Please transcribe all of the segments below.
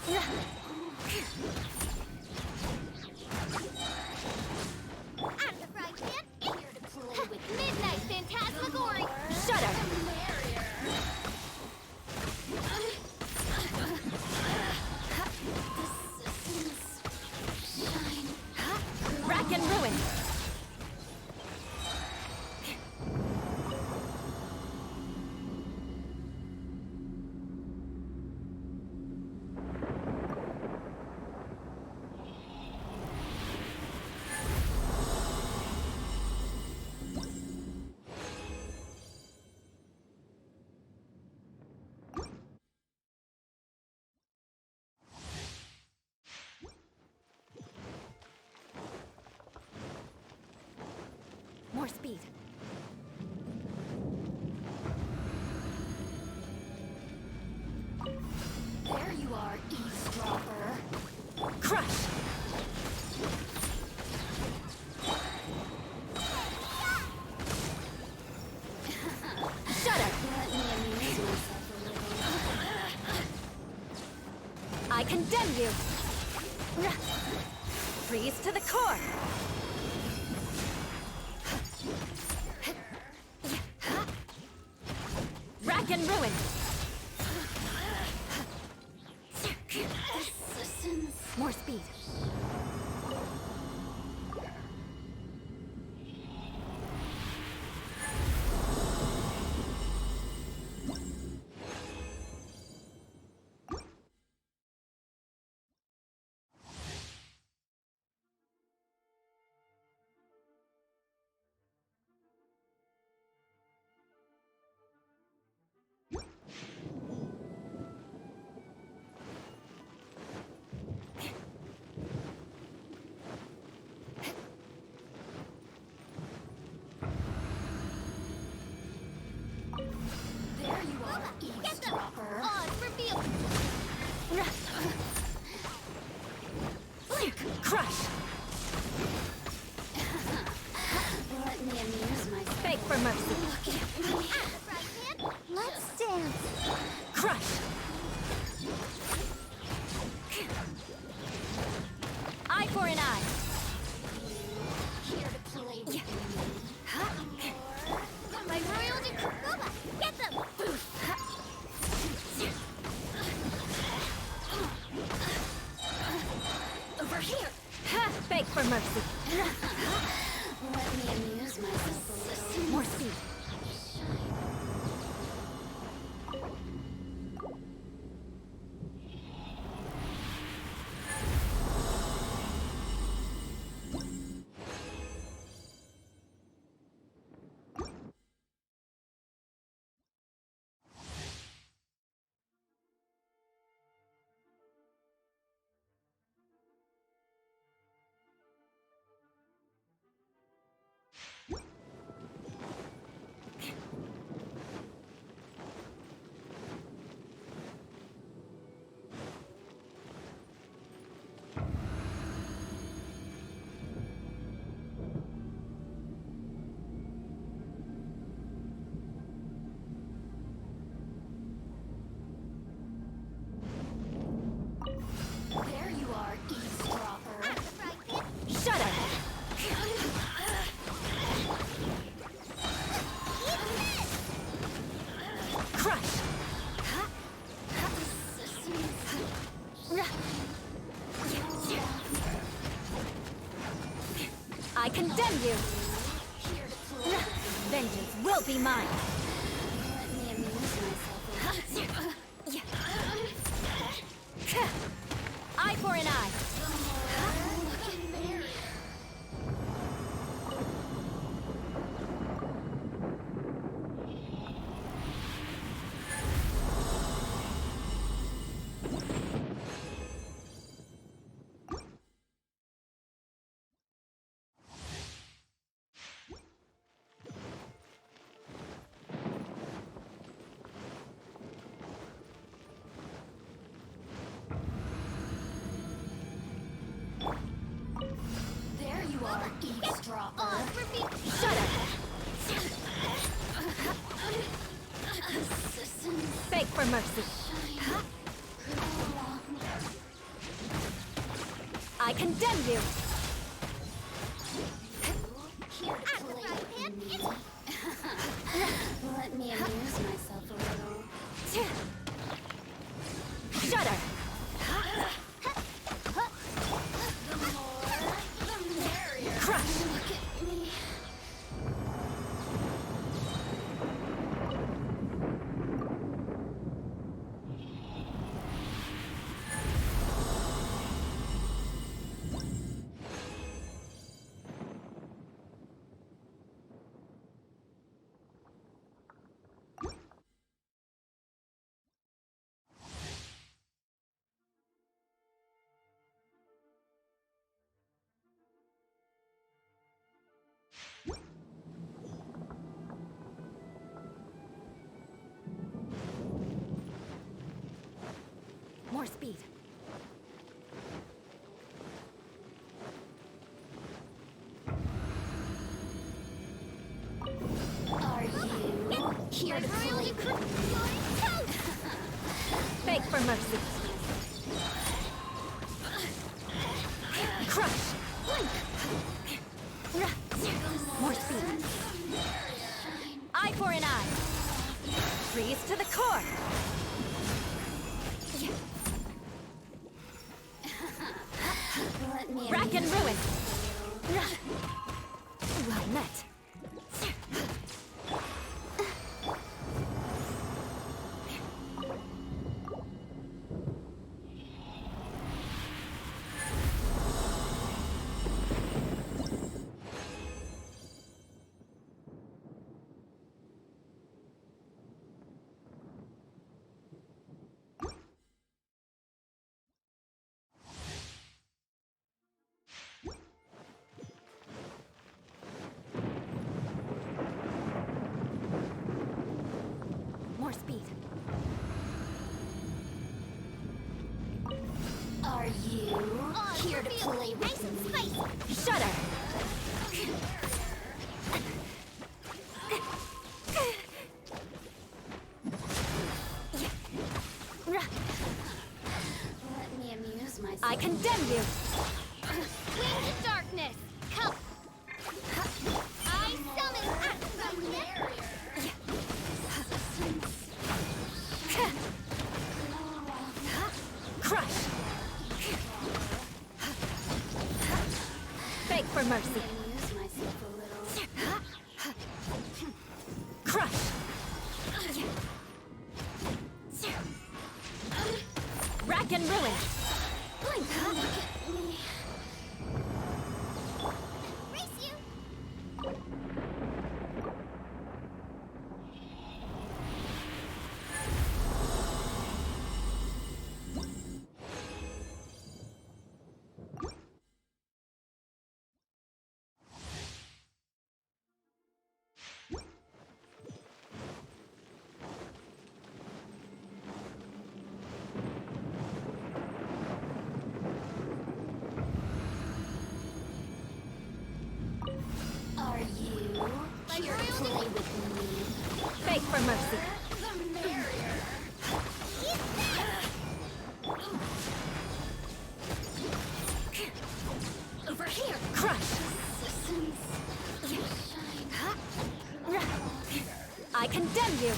I'm the frying pan, and you're to play with Midnight Phantasmagoria. Shut up! Rack and ruin! More speed. There you are, eavesdropper. Crush! Shut up! Let me amuse myself a little. I condemn you! Freeze to the core! Rack and ruin! Assassins. More speed. There you are, eavesdropper. On reveal. Crush! Let me amuse myself. Beg for mercy. Look at me. I'm the frying pan. Let's dance. Crush! Eye for an eye. Here to play with me. My royal decree. Get them. Over here. Ha! Beg for mercy. Let me amuse myself a little. More speed. There you are, eavesdropper. Shut up! Crush! I condemn you! Here to play. Vengeance will be mine! Let me amuse myself a little. Eye for an eye! Looking merry. There you are, eavesdropper. Shut up! Assistance. Beg for mercy! Go along. I condemn you! Here to play with me. Let me amuse myself a little. Shudder! Crush! Look at me. More speed. Are you here to play with me? Beg for mercy. Crush! More speed. Eye for an eye. Freeze to the core. Let me Rack and amuse ruin. Well met. More speed. Are you here to play with me? Shudder! Let me amuse myself. I condemn you! Winged darkness, come! I summon Crush! Beg for mercy. amuse myself a little. Crush! Rack and ruin! Look at me. Race you! Are you here to play with me? Beg for mercy. The merrier. Over here. Crush! I condemn you!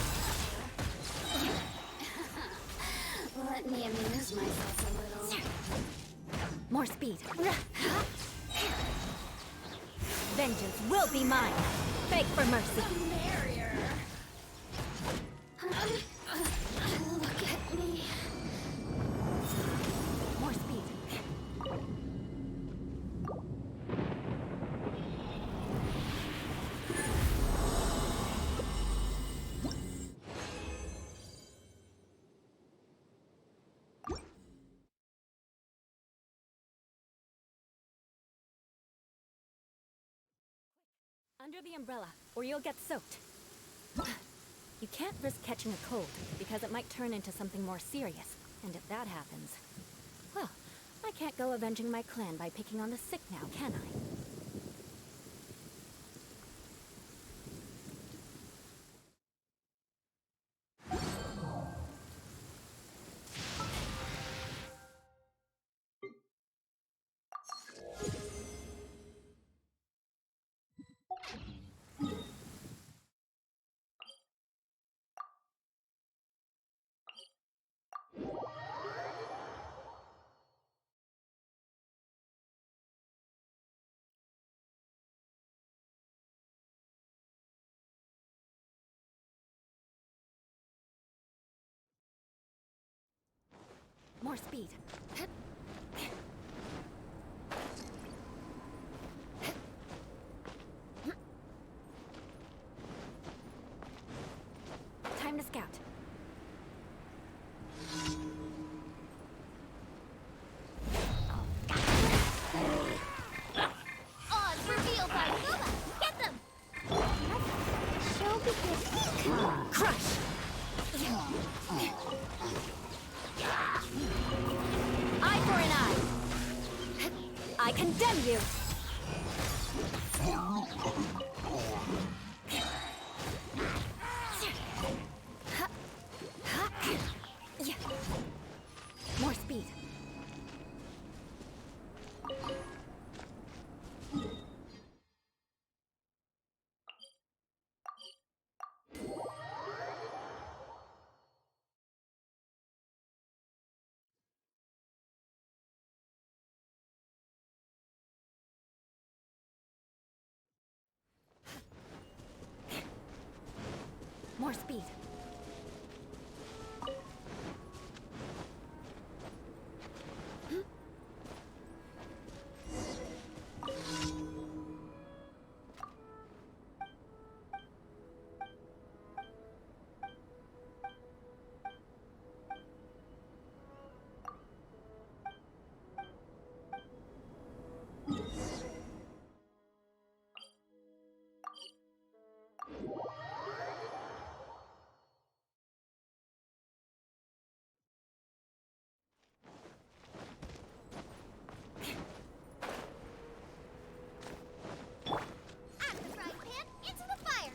Let me amuse myself a little. More speed. Vengeance will be mine. Beg for mercy. The merrier. Look at me. More speed. Under the umbrella, or you'll get soaked. You can't risk catching a cold, because it might turn into something more serious. And if that happens, well, I can't go avenging my clan by picking on the sick now, can I? More speed. Time to scout. Odds revealed by Luma. Get them. Show begins. Crush! Eye for an eye! I condemn you! More speed. More speed. Out of the frying pan, into the fire.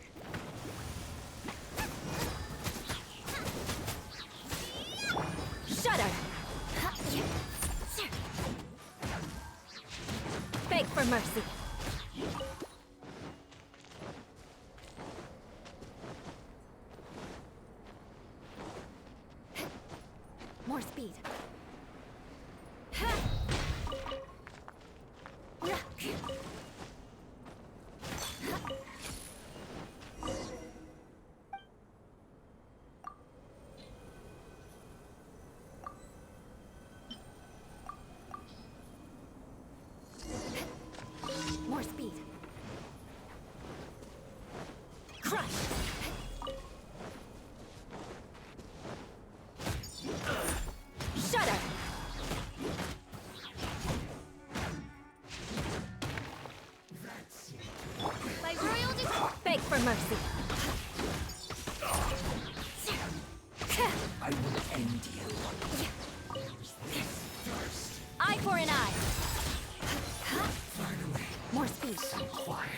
Shudder! Beg for mercy. More speed. More speed. Crush! Shudder! By royal decree. Beg for mercy. I will end you. Eye for an eye. Finally, More speed. so quiet.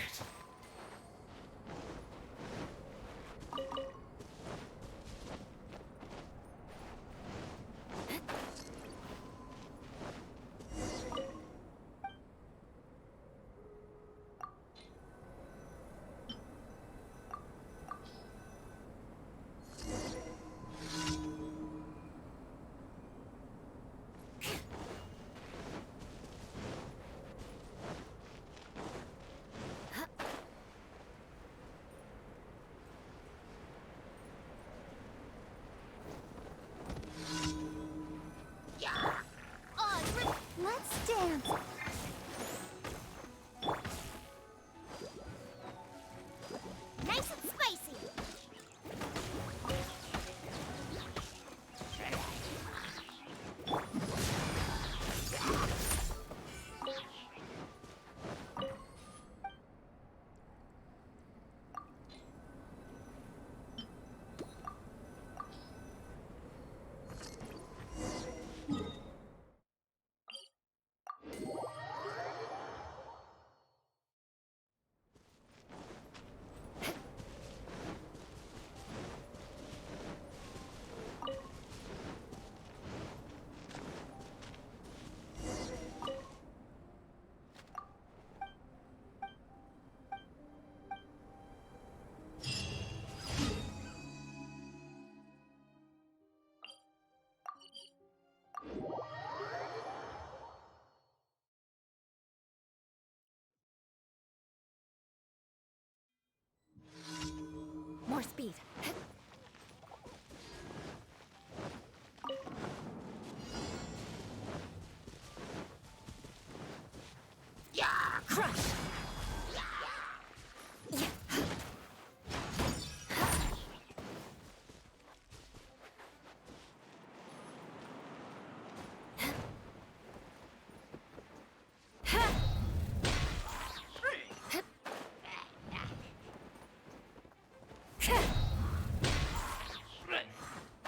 Crush!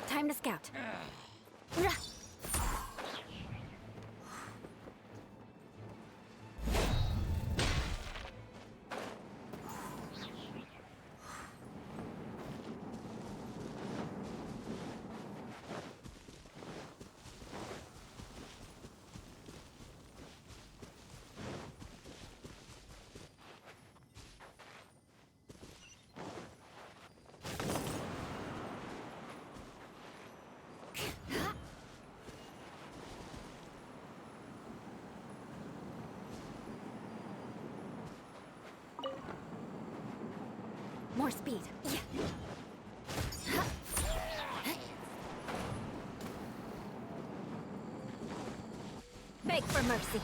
Time to scout. More speed. Beg for mercy.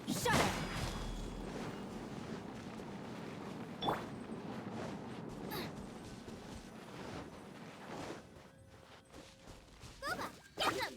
Shudder! Booba, get them!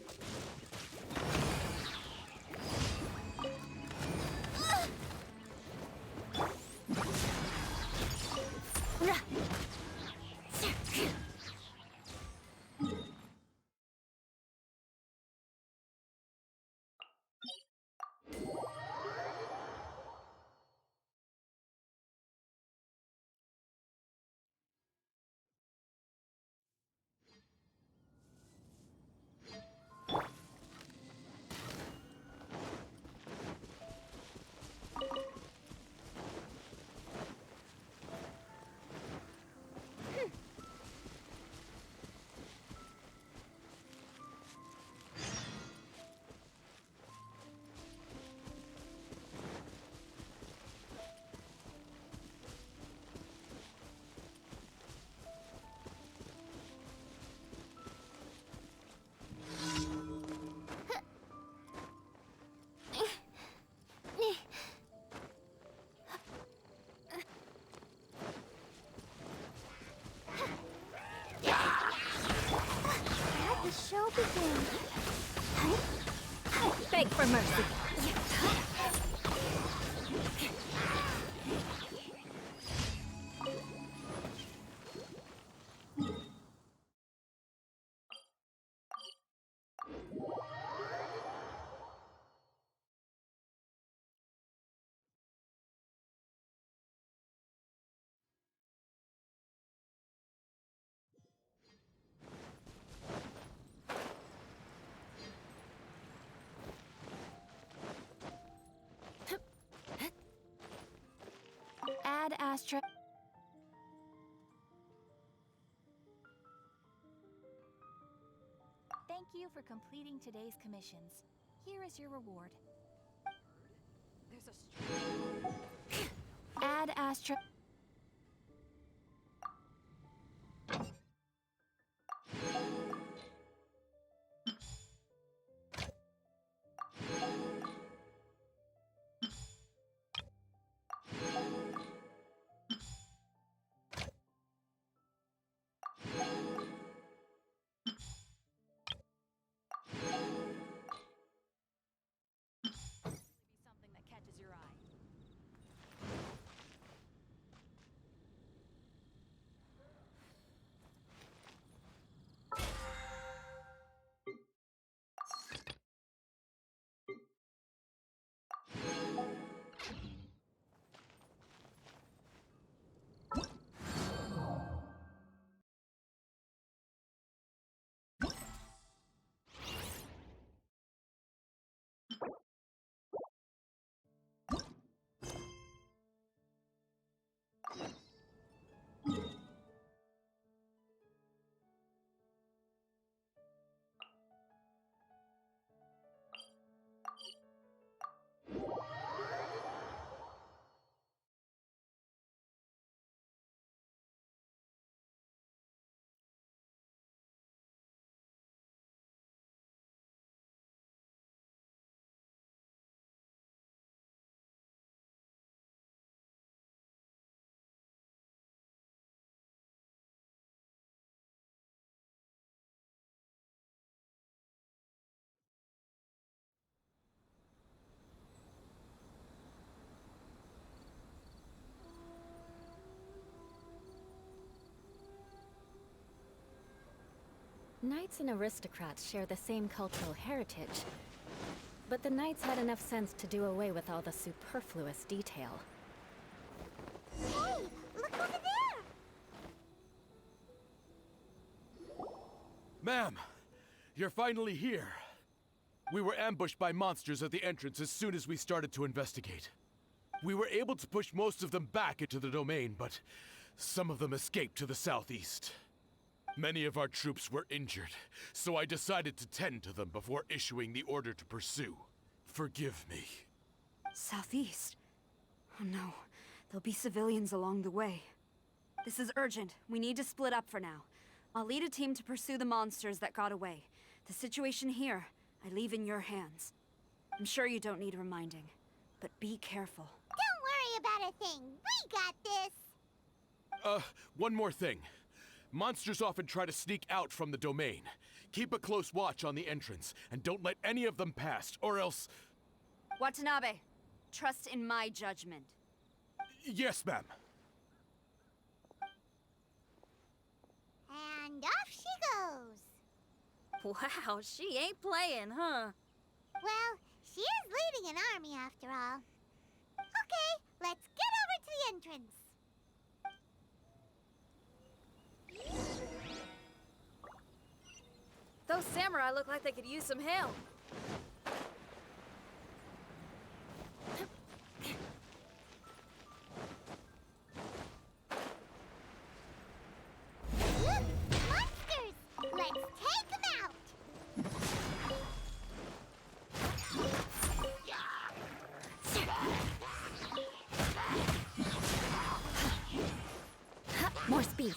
Let the show begin. Beg for mercy. Add Astra. Thank you for completing today's commissions. Here is your reward. Add Astra. Be something that catches your eye. Knights and aristocrats share the same cultural heritage, but the knights had enough sense to do away with all the superfluous detail. Hey, look over there! Ma'am, you're finally here. We were ambushed by monsters at the entrance as soon as we started to investigate. We were able to push most of them back into the domain, but some of them escaped to the southeast. Many of our troops were injured, so I decided to tend to them before issuing the order to pursue. Forgive me. Southeast? Oh no, there'll be civilians along the way. This is urgent. We need to split up for now. I'll lead a team to pursue the monsters that got away. The situation here, I leave in your hands. I'm sure you don't need reminding, but be careful. Don't worry about a thing. We got this. One more thing. Monsters often try to sneak out from the domain. Keep a close watch on the entrance, and don't let any of them pass, or else... Watanabe, trust in my judgment. Yes, ma'am. And off she goes. Wow, she ain't playing, huh? Well, she is leading an army after all. Okay, let's get over to the entrance. Those samurai look like they could use some help. Look, monsters! Let's take them out! More speed.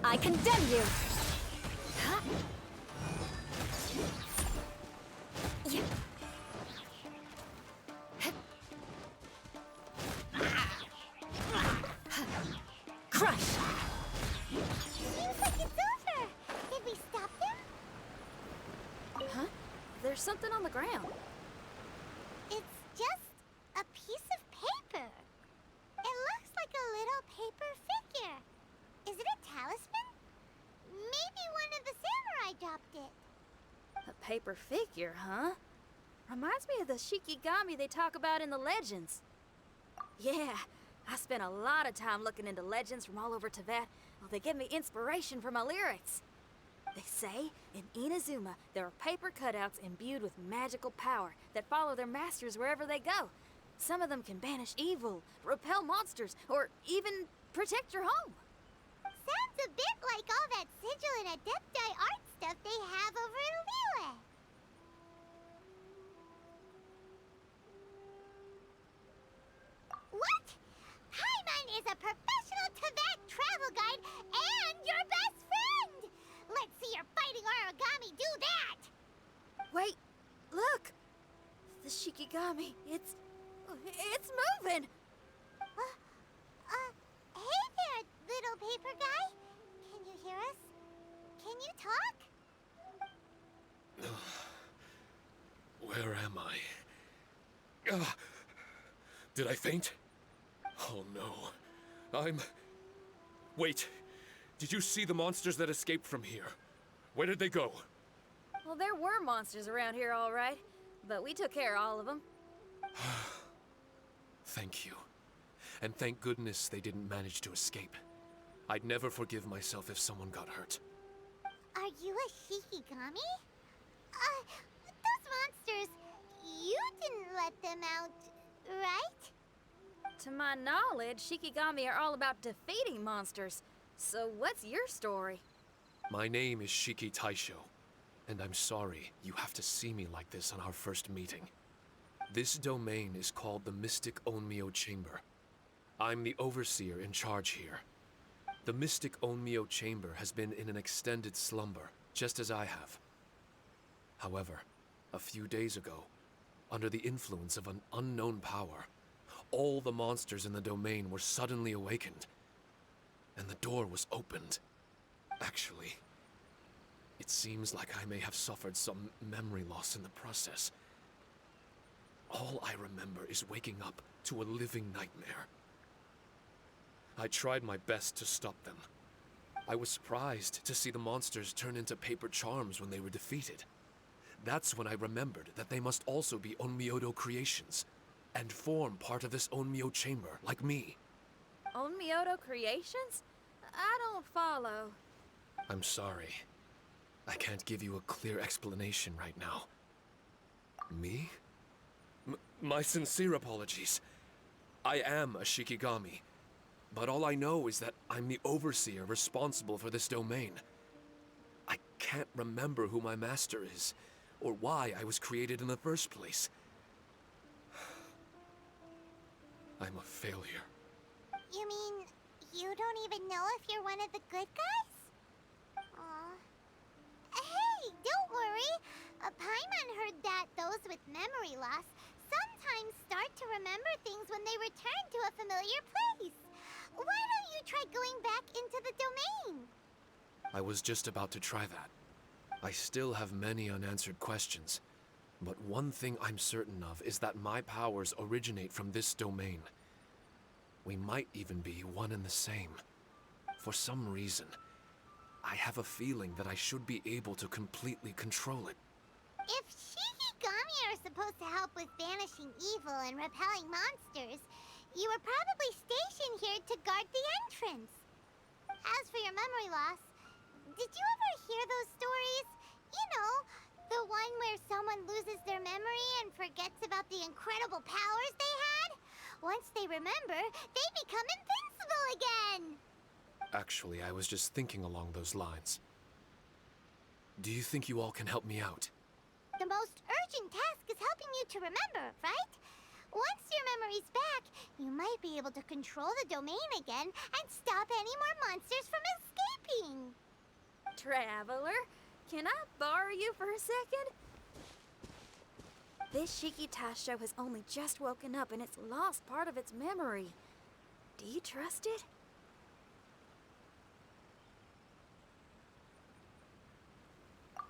I condemn you! Crush! Seems like it's over. Did we stop them? Huh? There's something on the ground. It's just a piece of paper. It looks like a little paper figure. Is it a talisman? Maybe one of the samurai dropped it. A paper figure, huh? Reminds me of the Shikigami they talk about in the legends. Yeah, I spent a lot of time looking into legends from all over Tibet. Well, they give me inspiration for my lyrics. They say in Inazuma there are paper cutouts imbued with magical power that follow their masters wherever they go. Some of them can banish evil, repel monsters, or even protect your home. Sounds a bit like all that sigil and adepti art stuff they have over in Liyue. What? Paimon is a professional Tibet travel guide and your best friend! Let's see your fighting origami do that! Wait, look! The Shikigami, it's moving! Hey there, little paper guy. Can you hear us? Can you talk? Where am I? Did I faint? Oh no. Wait. Did you see the monsters that escaped from here? Where did they go? Well, there were monsters around here, all right. But we took care of all of them. Thank you. And thank goodness they didn't manage to escape. I'd never forgive myself if someone got hurt. Are you a Shikigami? Those monsters, you didn't let them out, right? To my knowledge, Shikigami are all about defeating monsters. So what's your story? My name is Shiki Taisho, and I'm sorry you have to see me like this on our first meeting. This domain is called the Mystic Onmyo Chamber. I'm the overseer in charge here. The Mystic Onmyo Chamber has been in an extended slumber, just as I have. However, a few days ago, under the influence of an unknown power, all the monsters in the domain were suddenly awakened, and the door was opened. Actually, It seems like I may have suffered some memory loss in the process. All I remember is waking up to a living nightmare. I tried my best to stop them. I was surprised to see the monsters turn into paper charms when they were defeated. That's when I remembered that they must also be Onmyodo creations, and form part of this Onmyo chamber, like me. Onmyodo creations? I don't follow. I'm sorry. I can't give you a clear explanation right now. Me? My sincere apologies. I am a Shikigami, but all I know is that I'm the overseer responsible for this domain. I can't remember who my master is, or why I was created in the first place. I'm a failure. You mean you don't even know if you're one of the good guys? Aw. Hey, don't worry. Paimon heard that those with memory loss sometimes start to remember things when they return to a familiar place. Why don't you try going back into the domain? I was just about to try that. I still have many unanswered questions, but one thing I'm certain of is that my powers originate from this domain. We might even be one and the same. For some reason, I have a feeling that I should be able to completely control it. If Shikigami are supposed to help with banishing evil and repelling monsters, you were probably stationed here to guard the entrance. As for your memory loss, did you ever hear those stories? You know, the one where someone loses their memory and forgets about the incredible powers they had? Once they remember, they become invincible again! Actually, I was just thinking along those lines. Do you think you all can help me out? The most urgent task is helping you to remember, right? Once your memory's back, you might be able to control the domain again and stop any more monsters from escaping. Traveler, can I borrow you for a second? This Shiki Taisho has only just woken up and it's lost part of its memory. Do you trust it?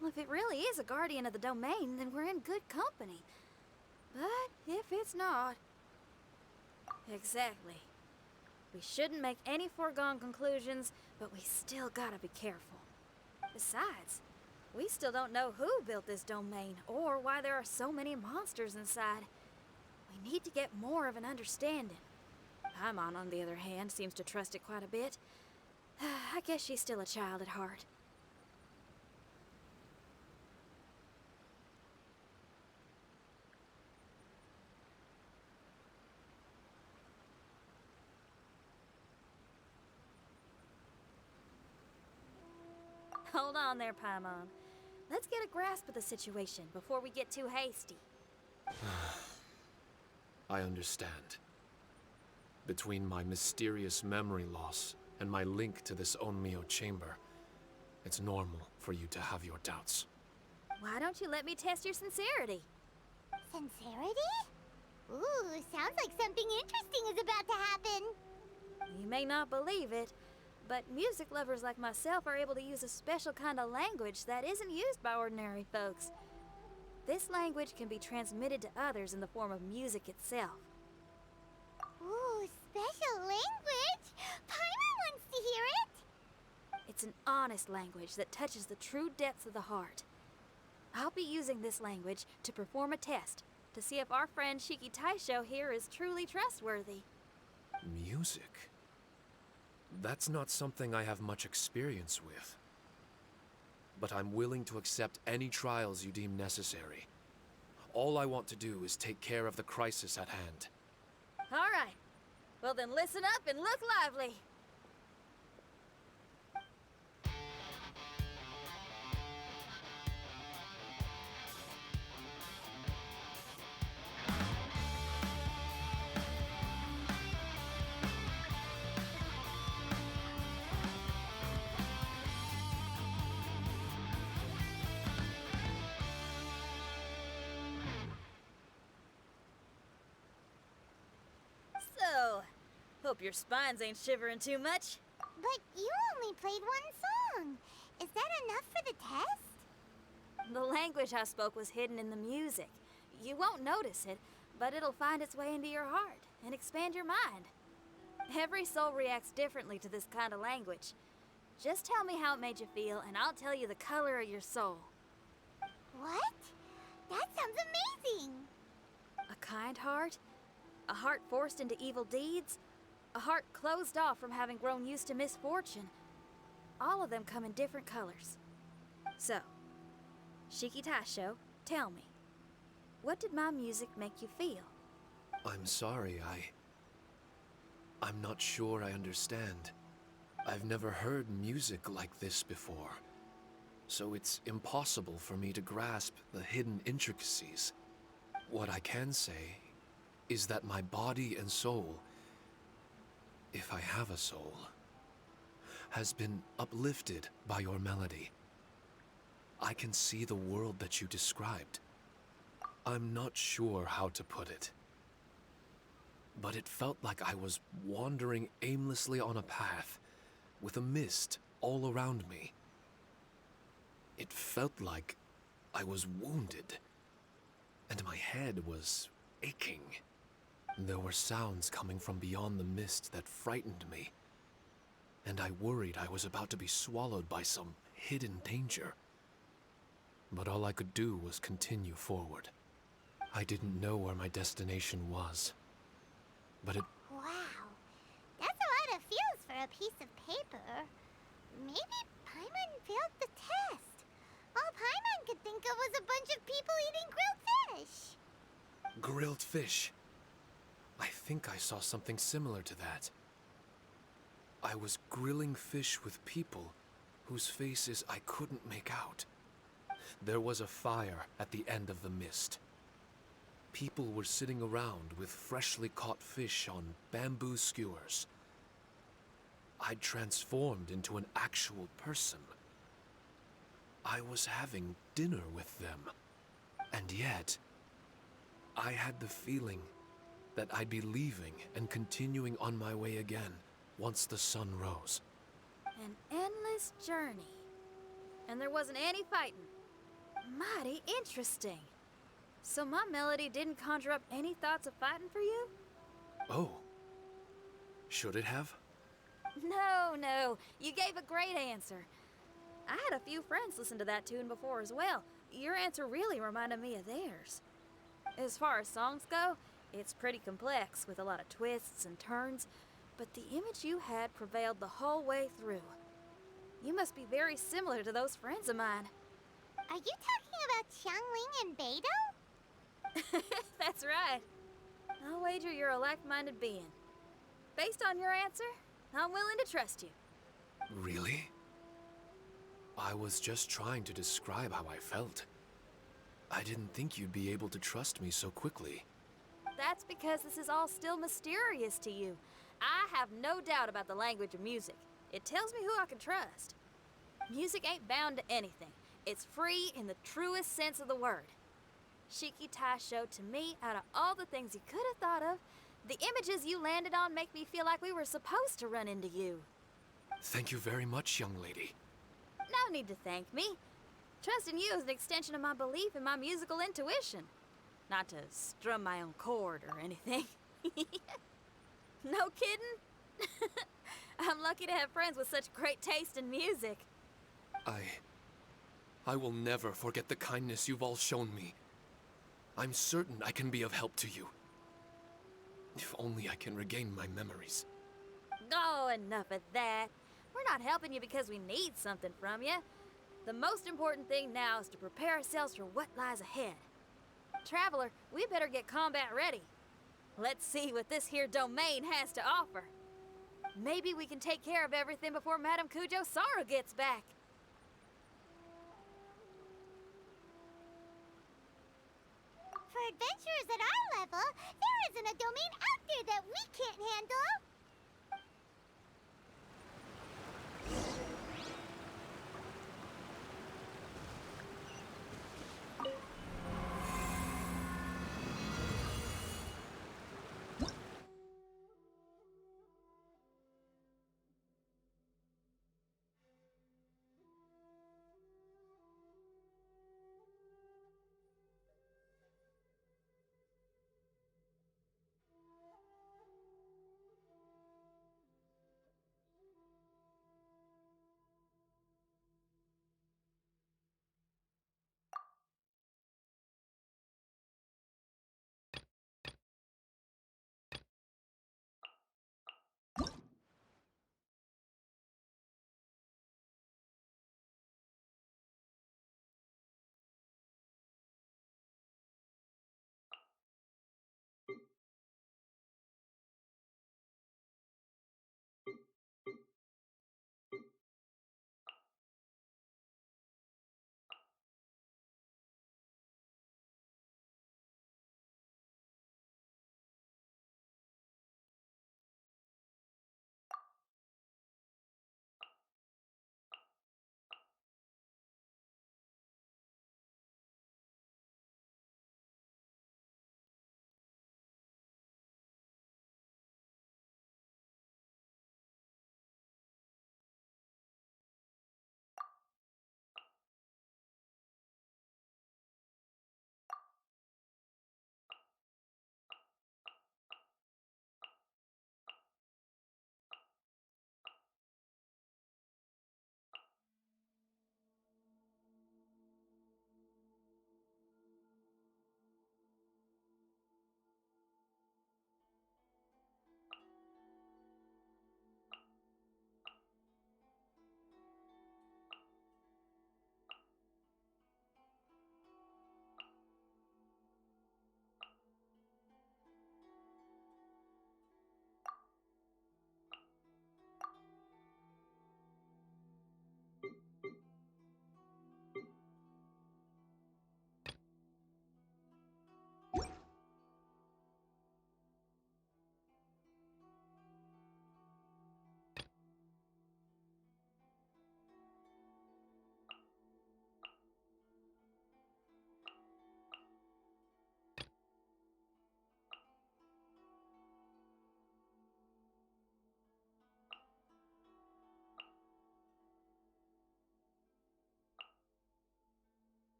Well, if it really is a guardian of the domain, then we're in good company. But if it's not... Exactly. We shouldn't make any foregone conclusions, but we still gotta be careful. Besides, we still don't know who built this domain or why there are so many monsters inside. We need to get more of an understanding. Paimon, on the other hand, seems to trust it quite a bit. I guess she's still a child at heart. Hold on there, Paimon. Let's get a grasp of the situation before we get too hasty. I understand. Between my mysterious memory loss and my link to this Onmyo chamber, it's normal for you to have your doubts. Why don't you let me test your sincerity? Sincerity? Ooh, sounds like something interesting is about to happen. You may not believe it, but music lovers like myself are able to use a special kind of language that isn't used by ordinary folks. This language can be transmitted to others in the form of music itself. Ooh, special language? Paimon wants to hear it! It's an honest language that touches the true depths of the heart. I'll be using this language to perform a test to see if our friend Shiki Taisho here is truly trustworthy. Music? That's not something I have much experience with. But I'm willing to accept any trials you deem necessary. All I want to do is take care of the crisis at hand. All right. Well then listen up and look lively. So, hope your spines ain't shivering too much. But you only played one song. Is that enough for the test? The language I spoke was hidden in the music. You won't notice it, but it'll find its way into your heart and expand your mind. Every soul reacts differently to this kind of language. Just tell me how it made you feel, and I'll tell you the color of your soul. What? That sounds amazing! A kind heart? A heart forced into evil deeds? A heart closed off from having grown used to misfortune? All of them come in different colors. So, Shiki Taisho, tell me, what did my music make you feel? I'm sorry, I'm not sure I understand. I've never heard music like this before, so it's impossible for me to grasp the hidden intricacies. What I can say is that my body and soul, if I have a soul, has been uplifted by your melody. I can see the world that you described. I'm not sure how to put it, but it felt like I was wandering aimlessly on a path with a mist all around me. It felt like I was wounded, and my head was aching. There were sounds coming from beyond the mist that frightened me, and I worried I was about to be swallowed by some hidden danger. But all I could do was continue forward. I didn't know where my destination was, but it... Wow, that's a lot of feels for a piece of paper. Maybe Paimon failed the test. All Paimon could think of was a bunch of people eating grilled fish. Grilled fish. I think I saw something similar to that. I was grilling fish with people whose faces I couldn't make out. There was a fire at the end of the mist. People were sitting around with freshly caught fish on bamboo skewers. I'd transformed into an actual person. I was having dinner with them. And yet, I had the feeling that I'd be leaving and continuing on my way again once the sun rose. An endless journey. And there wasn't any fighting. Mighty interesting. So my melody didn't conjure up any thoughts of fighting for you? Oh. Should it have? No. You gave a great answer. I had a few friends listen to that tune before as well. Your answer really reminded me of theirs. As far as songs go, it's pretty complex with a lot of twists and turns, but the image you had prevailed the whole way through. You must be very similar to those friends of mine. Are you talking about Xiangling and Beidou? That's right. I'll wager you're a like-minded being. Based on your answer, I'm willing to trust you. Really? I was just trying to describe how I felt. I didn't think you'd be able to trust me so quickly. That's because this is all still mysterious to you. I have no doubt about the language of music. It tells me who I can trust. Music ain't bound to anything. It's free in the truest sense of the word. Shiki Taisho, to me, out of all the things you could have thought of, the images you landed on make me feel like we were supposed to run into you. Thank you very much, young lady. No need to thank me. Trusting you is an extension of my belief in my musical intuition. Not to strum my own chord or anything. No kidding? I'm lucky to have friends with such great taste in music. I will never forget the kindness you've all shown me. I'm certain I can be of help to you. If only I can regain my memories. Oh, enough of that. We're not helping you because we need something from you. The most important thing now is to prepare ourselves for what lies ahead. Traveler, we better get combat ready. Let's see what this here domain has to offer. Maybe we can take care of everything before Madame Kujo Sara gets back. For adventurers at our level, there isn't a domain out there that we can't handle.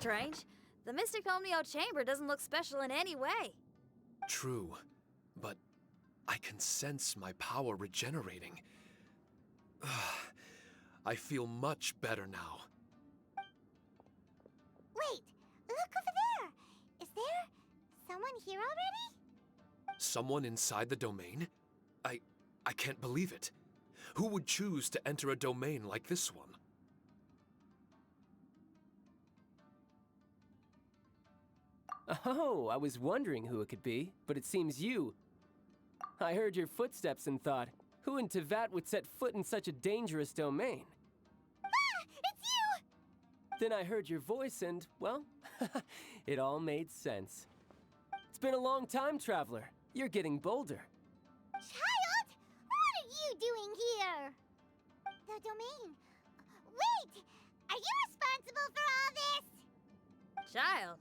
strange. The Mystic Omnio Chamber doesn't look special in any way. True, but I can sense my power regenerating. I feel much better now. Wait, look over there. Is there someone here already? Someone inside the domain? I can't believe it. Who would choose to enter a domain like this one? Oh, I was wondering who it could be, but it seems you. I heard your footsteps and thought, who in Tevat would set foot in such a dangerous domain? Ah, it's you! Then I heard your voice and, well, it all made sense. It's been a long time, Traveler. You're getting bolder. Child, what are you doing here? The domain. Wait, are you responsible for all this? Child.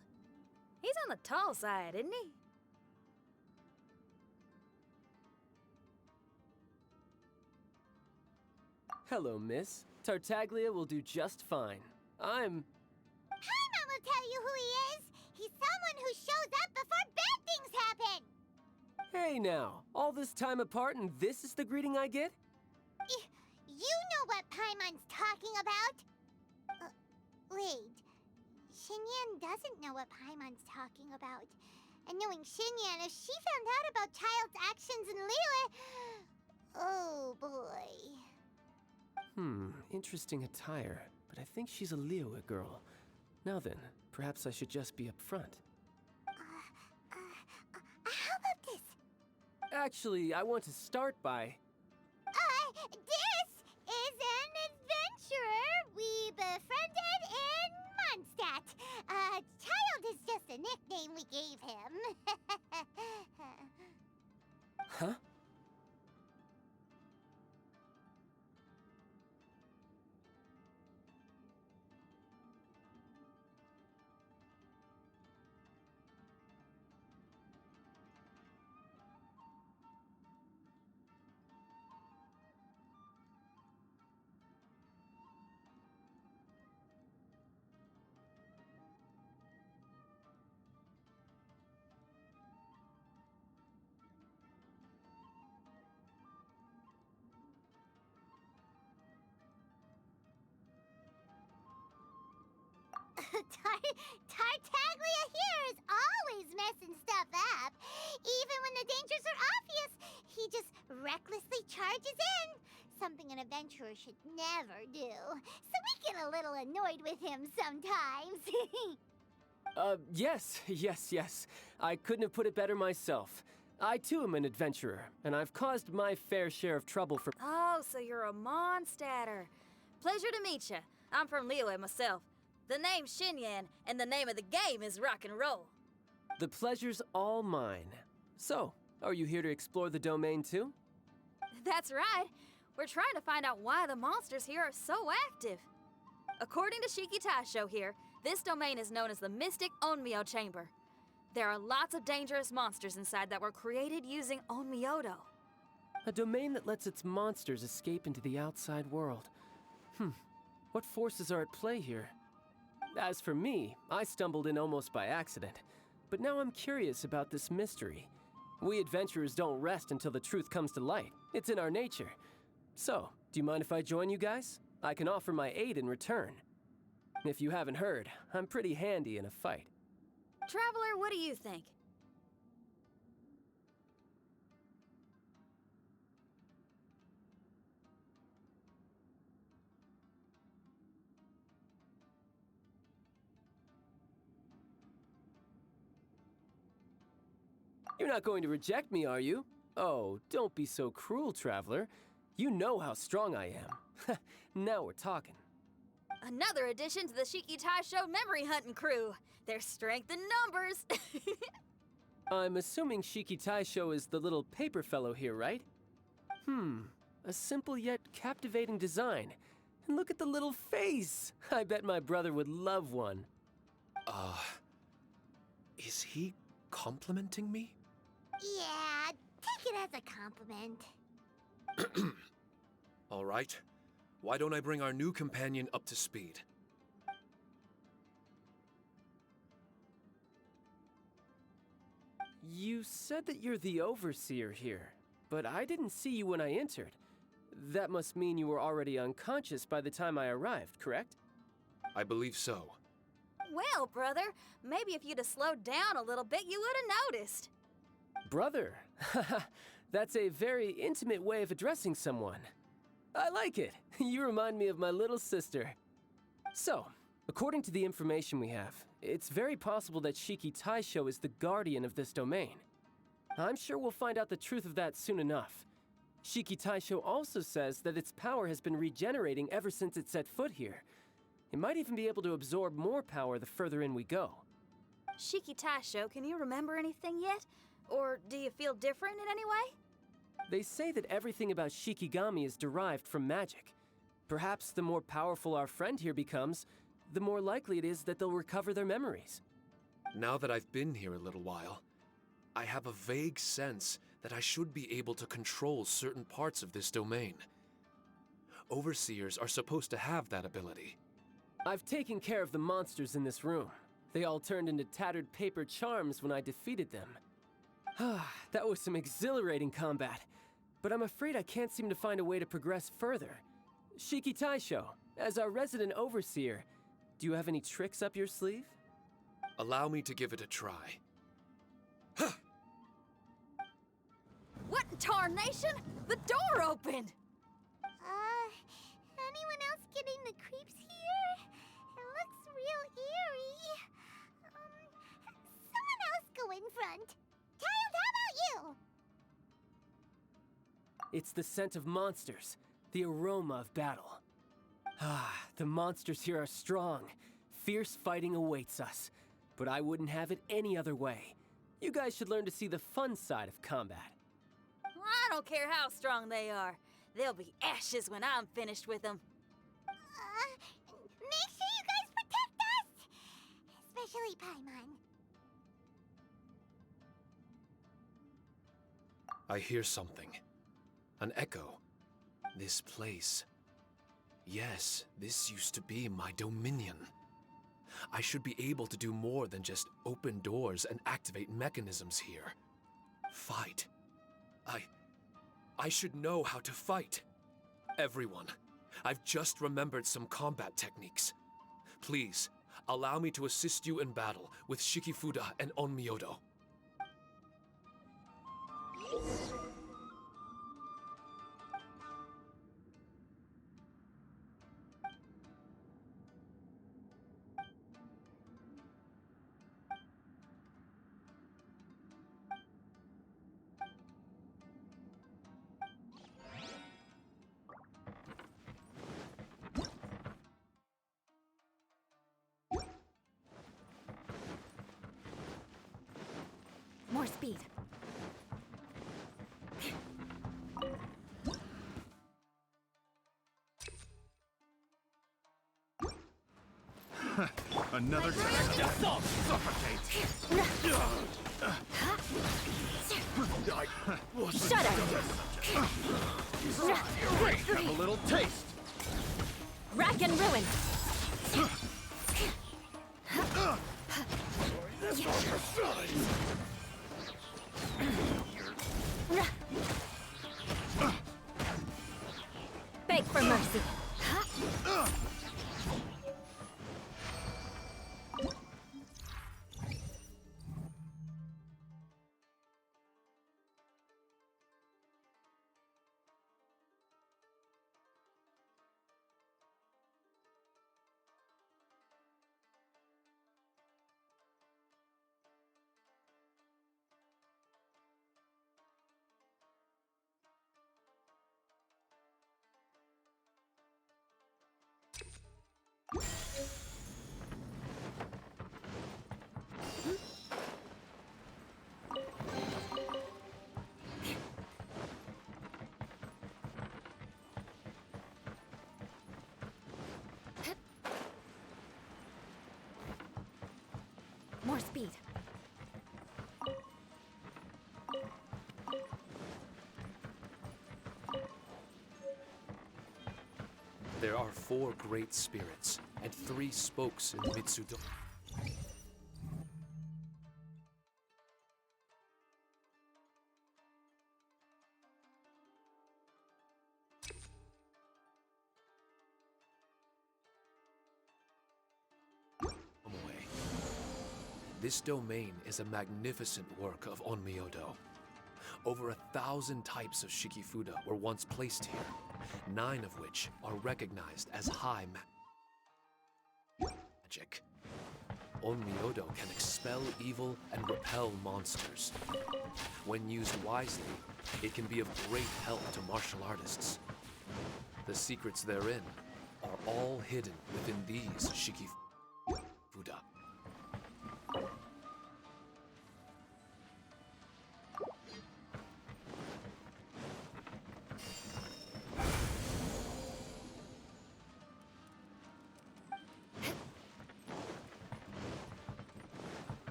He's on the tall side, isn't he? Hello, miss. Tartaglia will do just fine. Paimon will tell you who he is. He's someone who shows up before bad things happen. Hey now, all this time apart and this is the greeting I get? You know what Paimon's talking about. Wait, Xinyan doesn't know what Paimon's talking about. And knowing Xinyan, if she found out about Child's actions in Liyue... Oh boy. Interesting attire, but I think she's a Liyue girl. Now then, perhaps I should just be upfront. How about this? Actually, I want to start by... This is an adventurer we befriended in Mondstadt. Child is just a nickname we gave him. Huh? Tartaglia here is always messing stuff up. Even when the dangers are obvious, he just recklessly charges in. Something an adventurer should never do. So we get a little annoyed with him sometimes. Yes. I couldn't have put it better myself. I too am an adventurer, and I've caused my fair share of trouble for... Oh, so you're a Mondstadter. Pleasure to meet you. I'm from Liyue myself. The name's Xinyan, and the name of the game is rock and roll. The pleasure's all mine. So, are you here to explore the domain too? That's right. We're trying to find out why the monsters here are so active. According to Shiki Taisho here, this domain is known as the Mystic Onmyo Chamber. There are lots of dangerous monsters inside that were created using Onmyodo. A domain that lets its monsters escape into the outside world. What forces are at play here? As for me, I stumbled in almost by accident. But now I'm curious about this mystery. We adventurers don't rest until the truth comes to light. It's in our nature. So, do you mind if I join you guys? I can offer my aid in return. If you haven't heard, I'm pretty handy in a fight. Traveler, what do you think? You're not going to reject me, are you? Oh, don't be so cruel, Traveler. You know how strong I am. Now we're talking. Another addition to the Shiki Taisho memory hunting crew. There's strength in numbers. I'm assuming Shiki Taisho is the little paper fellow here, right? A simple yet captivating design. And look at the little face! I bet my brother would love one. Is he complimenting me? Yeah, take it as a compliment. All right. Why don't I bring our new companion up to speed? You said that you're the overseer here, but I didn't see you when I entered. That must mean you were already unconscious by the time I arrived, correct? I believe so. Well, brother, maybe if you'd have slowed down a little bit, you would have noticed. Brother. That's a very intimate way of addressing someone. I like it. You remind me of my little sister. So, according to the information we have, it's very possible that Shiki Taisho is the guardian of this domain. I'm sure we'll find out the truth of that soon enough. Shiki Taisho also says that its power has been regenerating ever since it set foot here. It might even be able to absorb more power the further in we go. Shiki Taisho, can you remember anything yet? Or do you feel different in any way? They say that everything about Shikigami is derived from magic. Perhaps the more powerful our friend here becomes, the more likely it is that they'll recover their memories. Now that I've been here a little while, I have a vague sense that I should be able to control certain parts of this domain. Overseers are supposed to have that ability. I've taken care of the monsters in this room. They all turned into tattered paper charms when I defeated them. That was some exhilarating combat, but I'm afraid I can't seem to find a way to progress further. Shiki Taisho, as our resident overseer, do you have any tricks up your sleeve? Allow me to give it a try. What in tarnation? The door opened! Anyone else getting the creeps here? It looks real eerie. Someone else go in front. Child, how about you? It's the scent of monsters, the aroma of battle. The monsters here are strong. Fierce fighting awaits us. But I wouldn't have it any other way. You guys should learn to see the fun side of combat. I don't care how strong they are. They'll be ashes when I'm finished with them. Make sure you guys protect us! Especially Paimon. I hear something. An echo. This place. Yes, this used to be my dominion. I should be able to do more than just open doors and activate mechanisms here. Fight. I should know how to fight. Everyone, I've just remembered some combat techniques. Please, allow me to assist you in battle with Shikifuda and Onmyodo. More speed. Another assault! Suffocate! Shut up! Great! Have a little taste! Rack and ruin! Beg for mercy! More speed. There are 4 great spirits and 3 spokes in the Mitsudo. This domain is a magnificent work of Onmyodo. Over 1,000 types of Shikifuda were once placed here, 9 of which are recognized as high magic. Onmyodo can expel evil and repel monsters. When used wisely, it can be of great help to martial artists. The secrets therein are all hidden within these Shikifuda.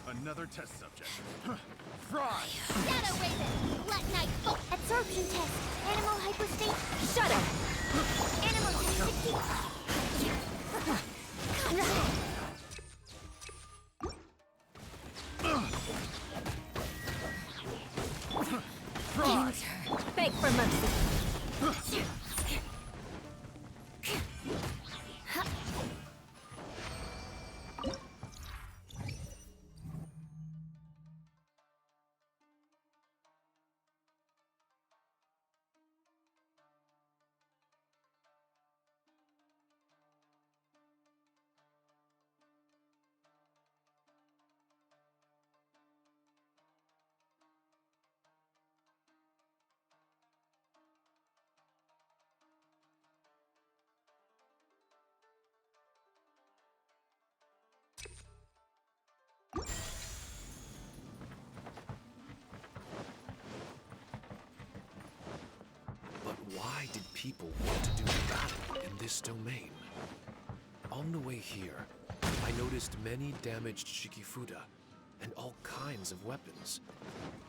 Another test subject. Fry! Shadow Raven! Black Knight! Oh, absorption test! Animal hypostate! Shut up! Animal test 60! Fry! Beg for mercy. But why did people want to do battle in this domain? On the way here, I noticed many damaged Shikifuda and all kinds of weapons,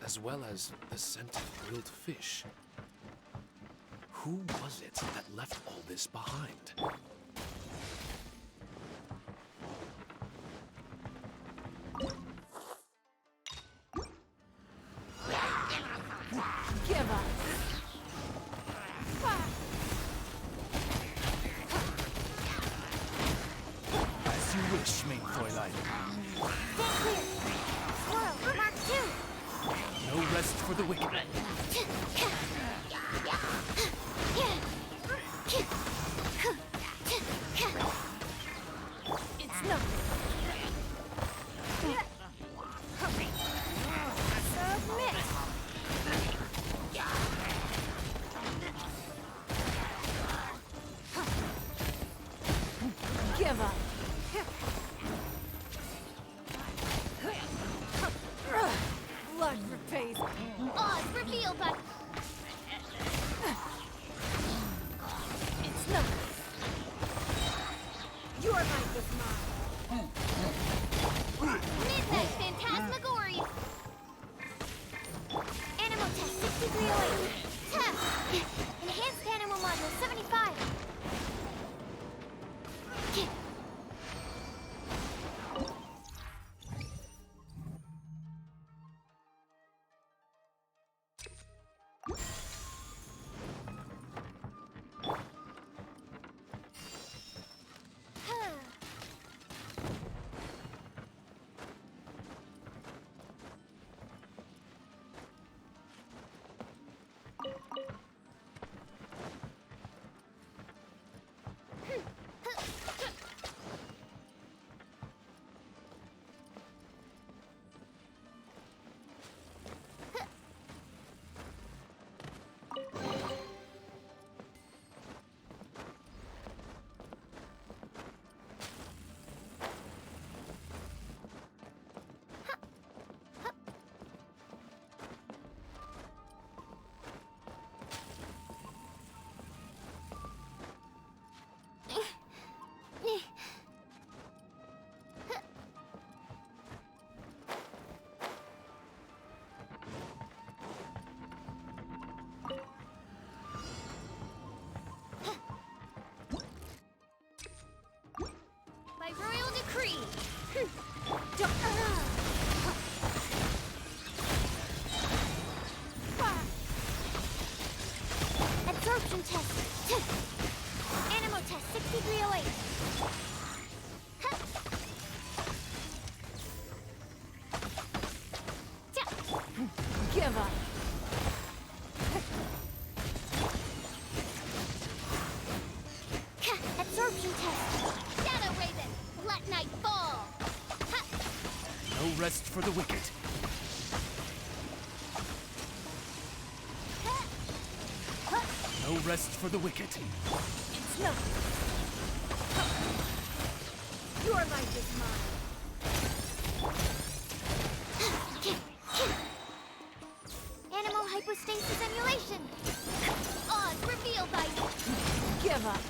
as well as the scent of grilled fish. Who was it that left all this behind? Give up. As you wish, main Fräulein. Stand clear! Squirrel, Mark 2! No rest for the wicked. It's no. Submit! Give up. Blood repays. Oz revealed by... It's no. Your life is mine. Midnight Phantasmagoria! Animal test 6308. Test! Enhanced animal module 75. Animal test 6308. Give up. Absorption test. Shadow Raven. Let night fall. No rest for the wicked. No rest for the wicked. It's not. Your life is mine. Animal hypostasis emulation. Oz revealed by you. Give up.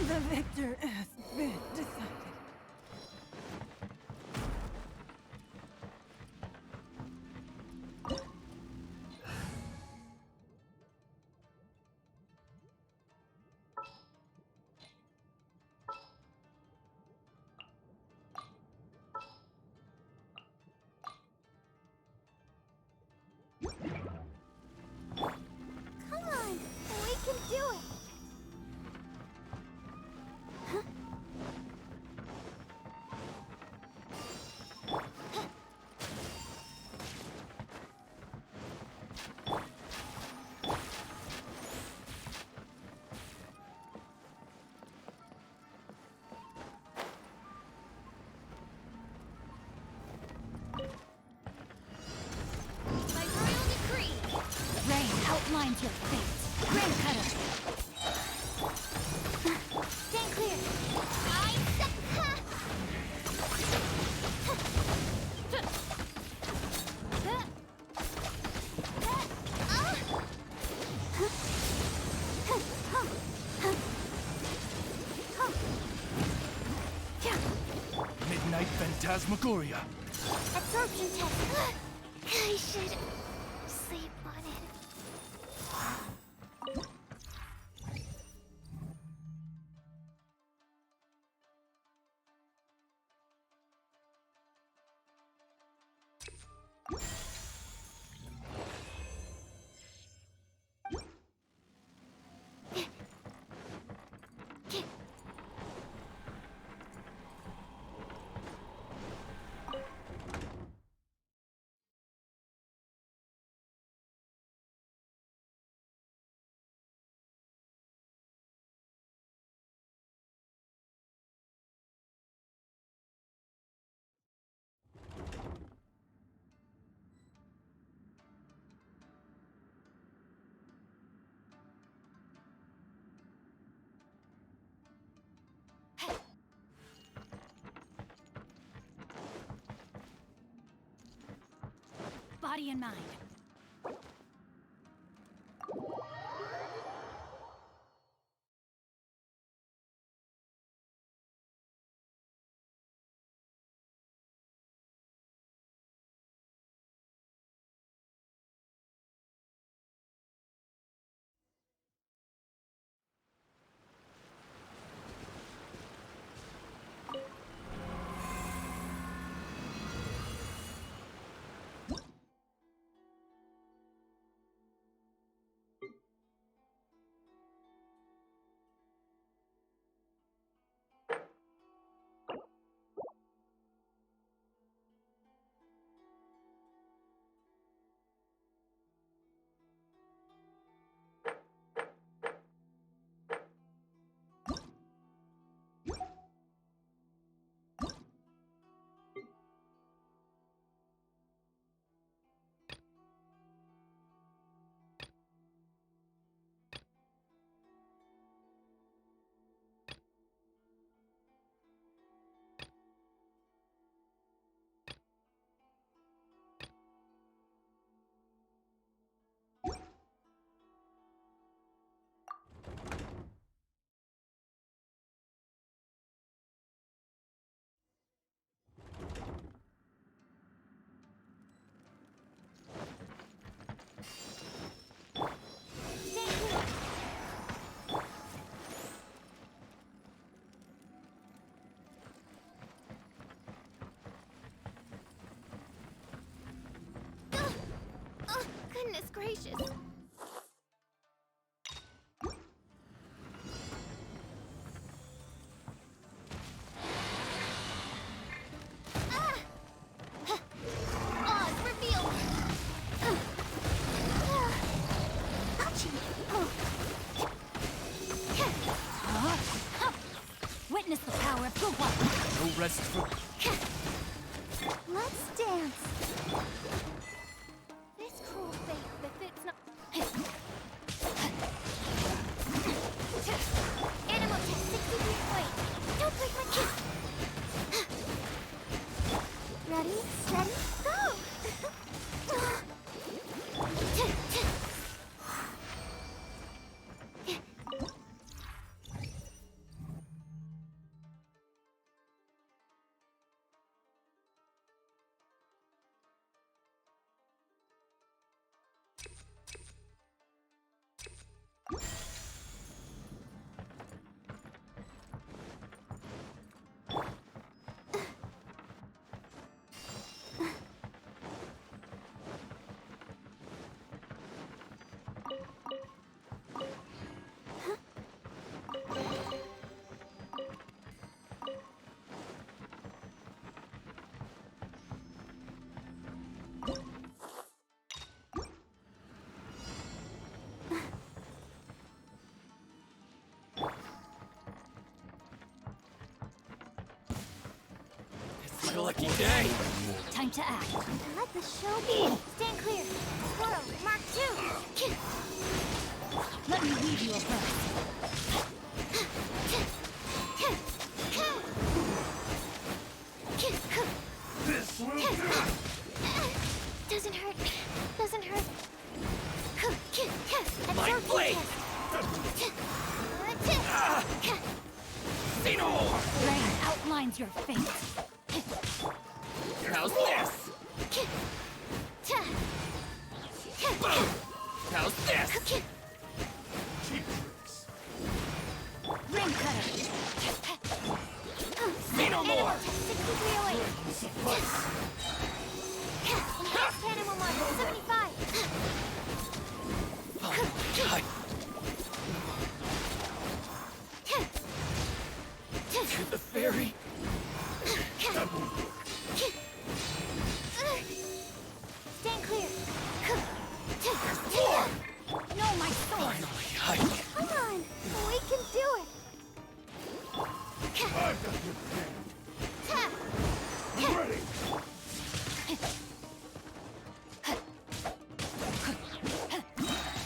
The victor has been decided. Come on, we can do it. By royal decree, Rain outlines your fate. Rain cutter. stand clear. I succumb. Midnight Phantasmagoria. Absorption test. I should sleep on it. Body and mind. No rest for... Let's dance. This cruel fate befits not. Animal test 60 feet away. Don't break my kiss. Ready, steady, go! It's my lucky day. Time to act. Let the show begin. Stand clear. Squirrel, Mark 2. Let me lead you a verse. This will Doesn't hurt. Doesn't hurt. My blade! Say no more! Rain outlines your fate. How's this? How's this? Rain cutter. Say no more! Animal test 6308. Enhanced animal model 75. God. To the fairy. Stand clear. No, my sword. Finally, Come on, we can do it. Ready.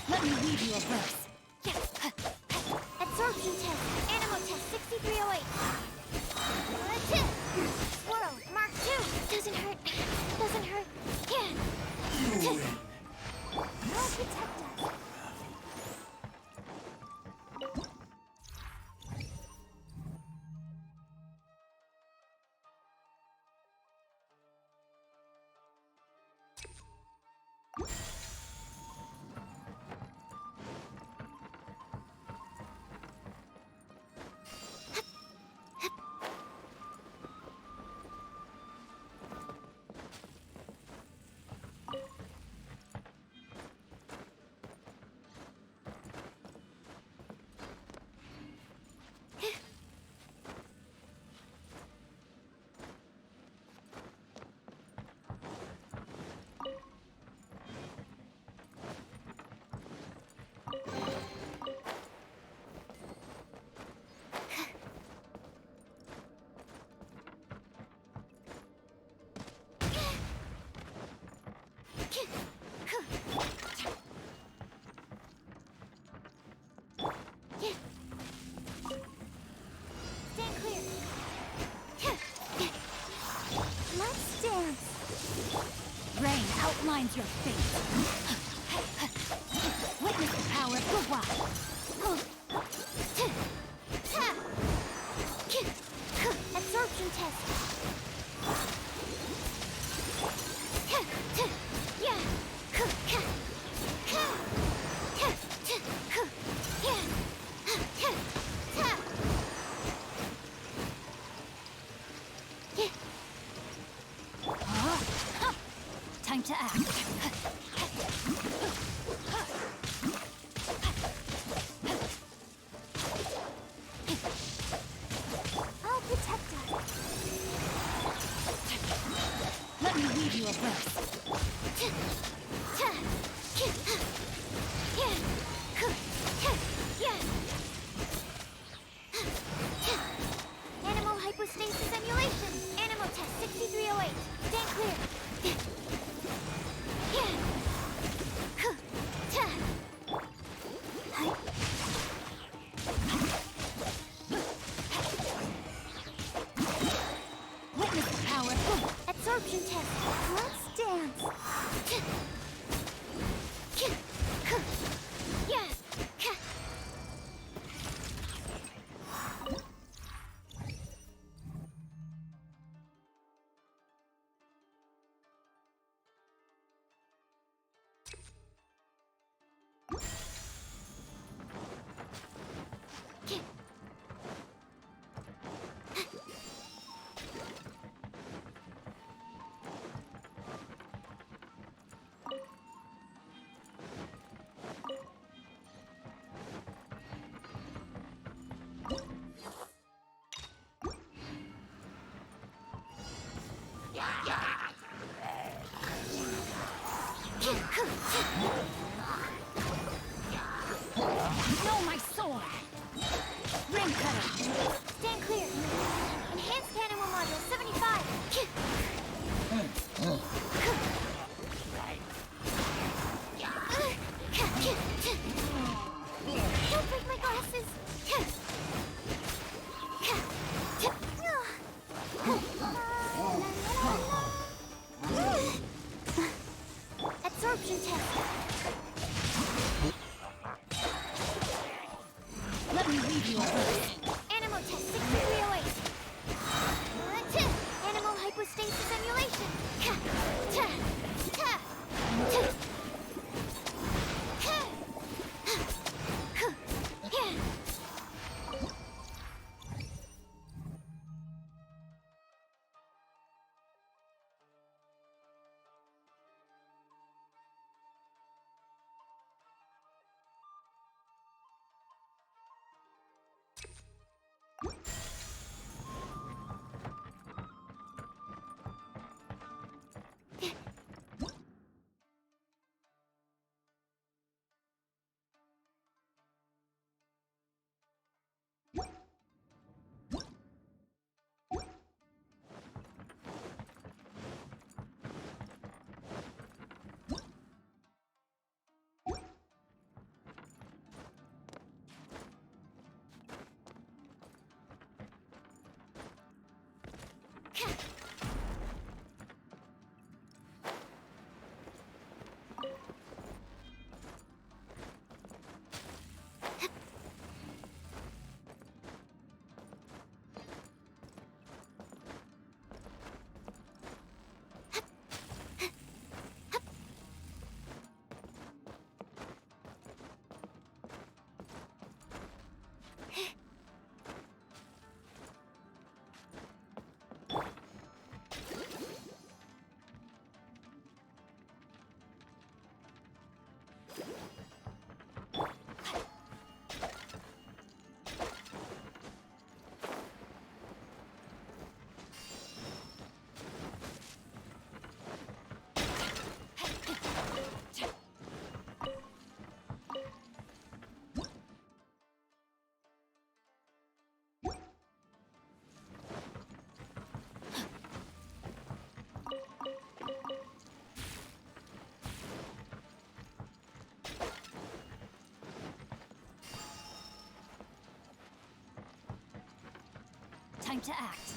Let me lead you a verse. Absorption test. Animal test 6308. Squirrel, Mark 2. Doesn't hurt. Doesn't hurt. Yeah. Help protect us. Stand clear. Let's dance. Rain outlines your fate. Witness the power of Gugwa. Absorption test. Time to act. Know my sword! Ring cutter! Stand clear. Enhanced animal module 75. Don't break my glasses. Absorption test. Let me read you a verse. Animal test 6308. Animal hypostasis emulation. Time to act.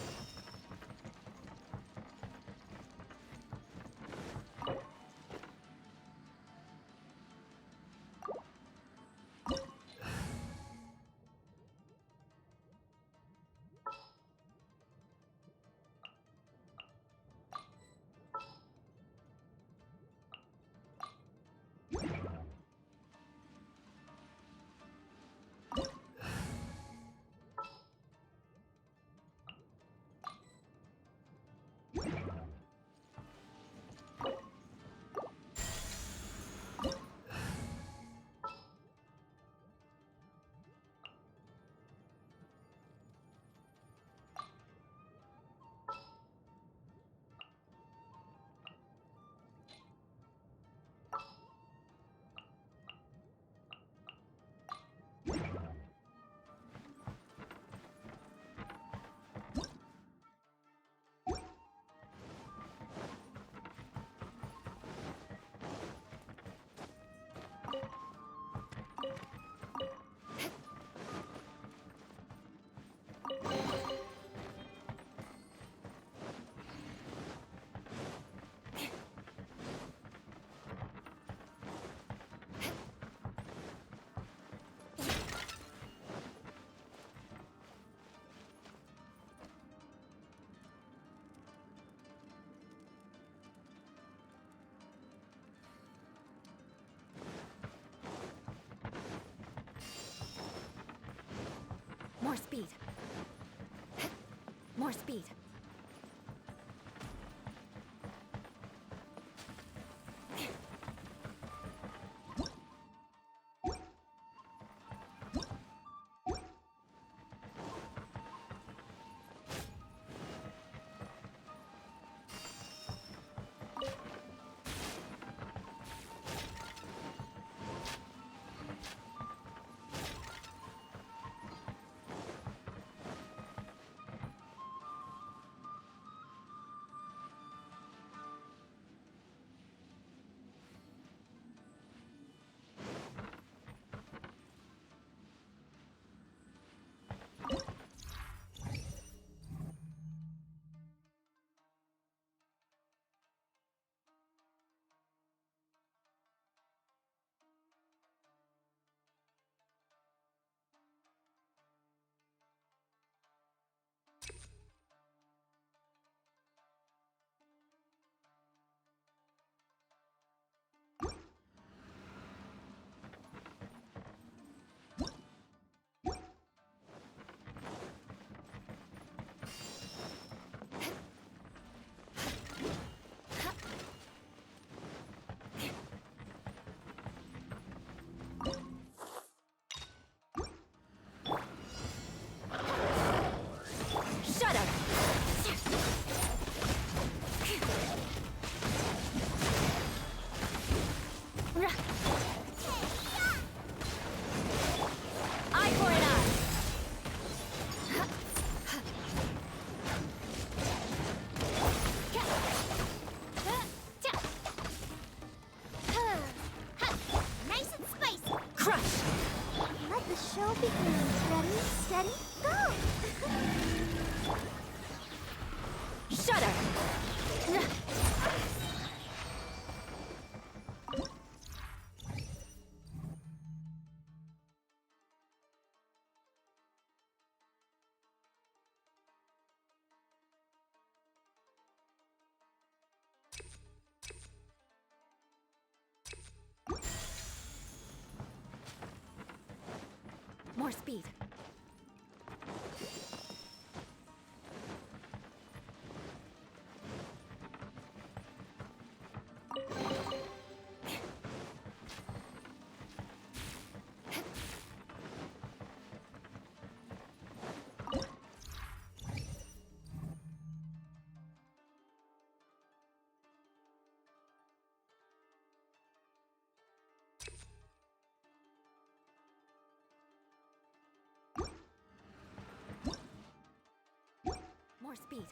More speed. More speed. show begins. Ready, steady, go! Shudder! More speed. More speed.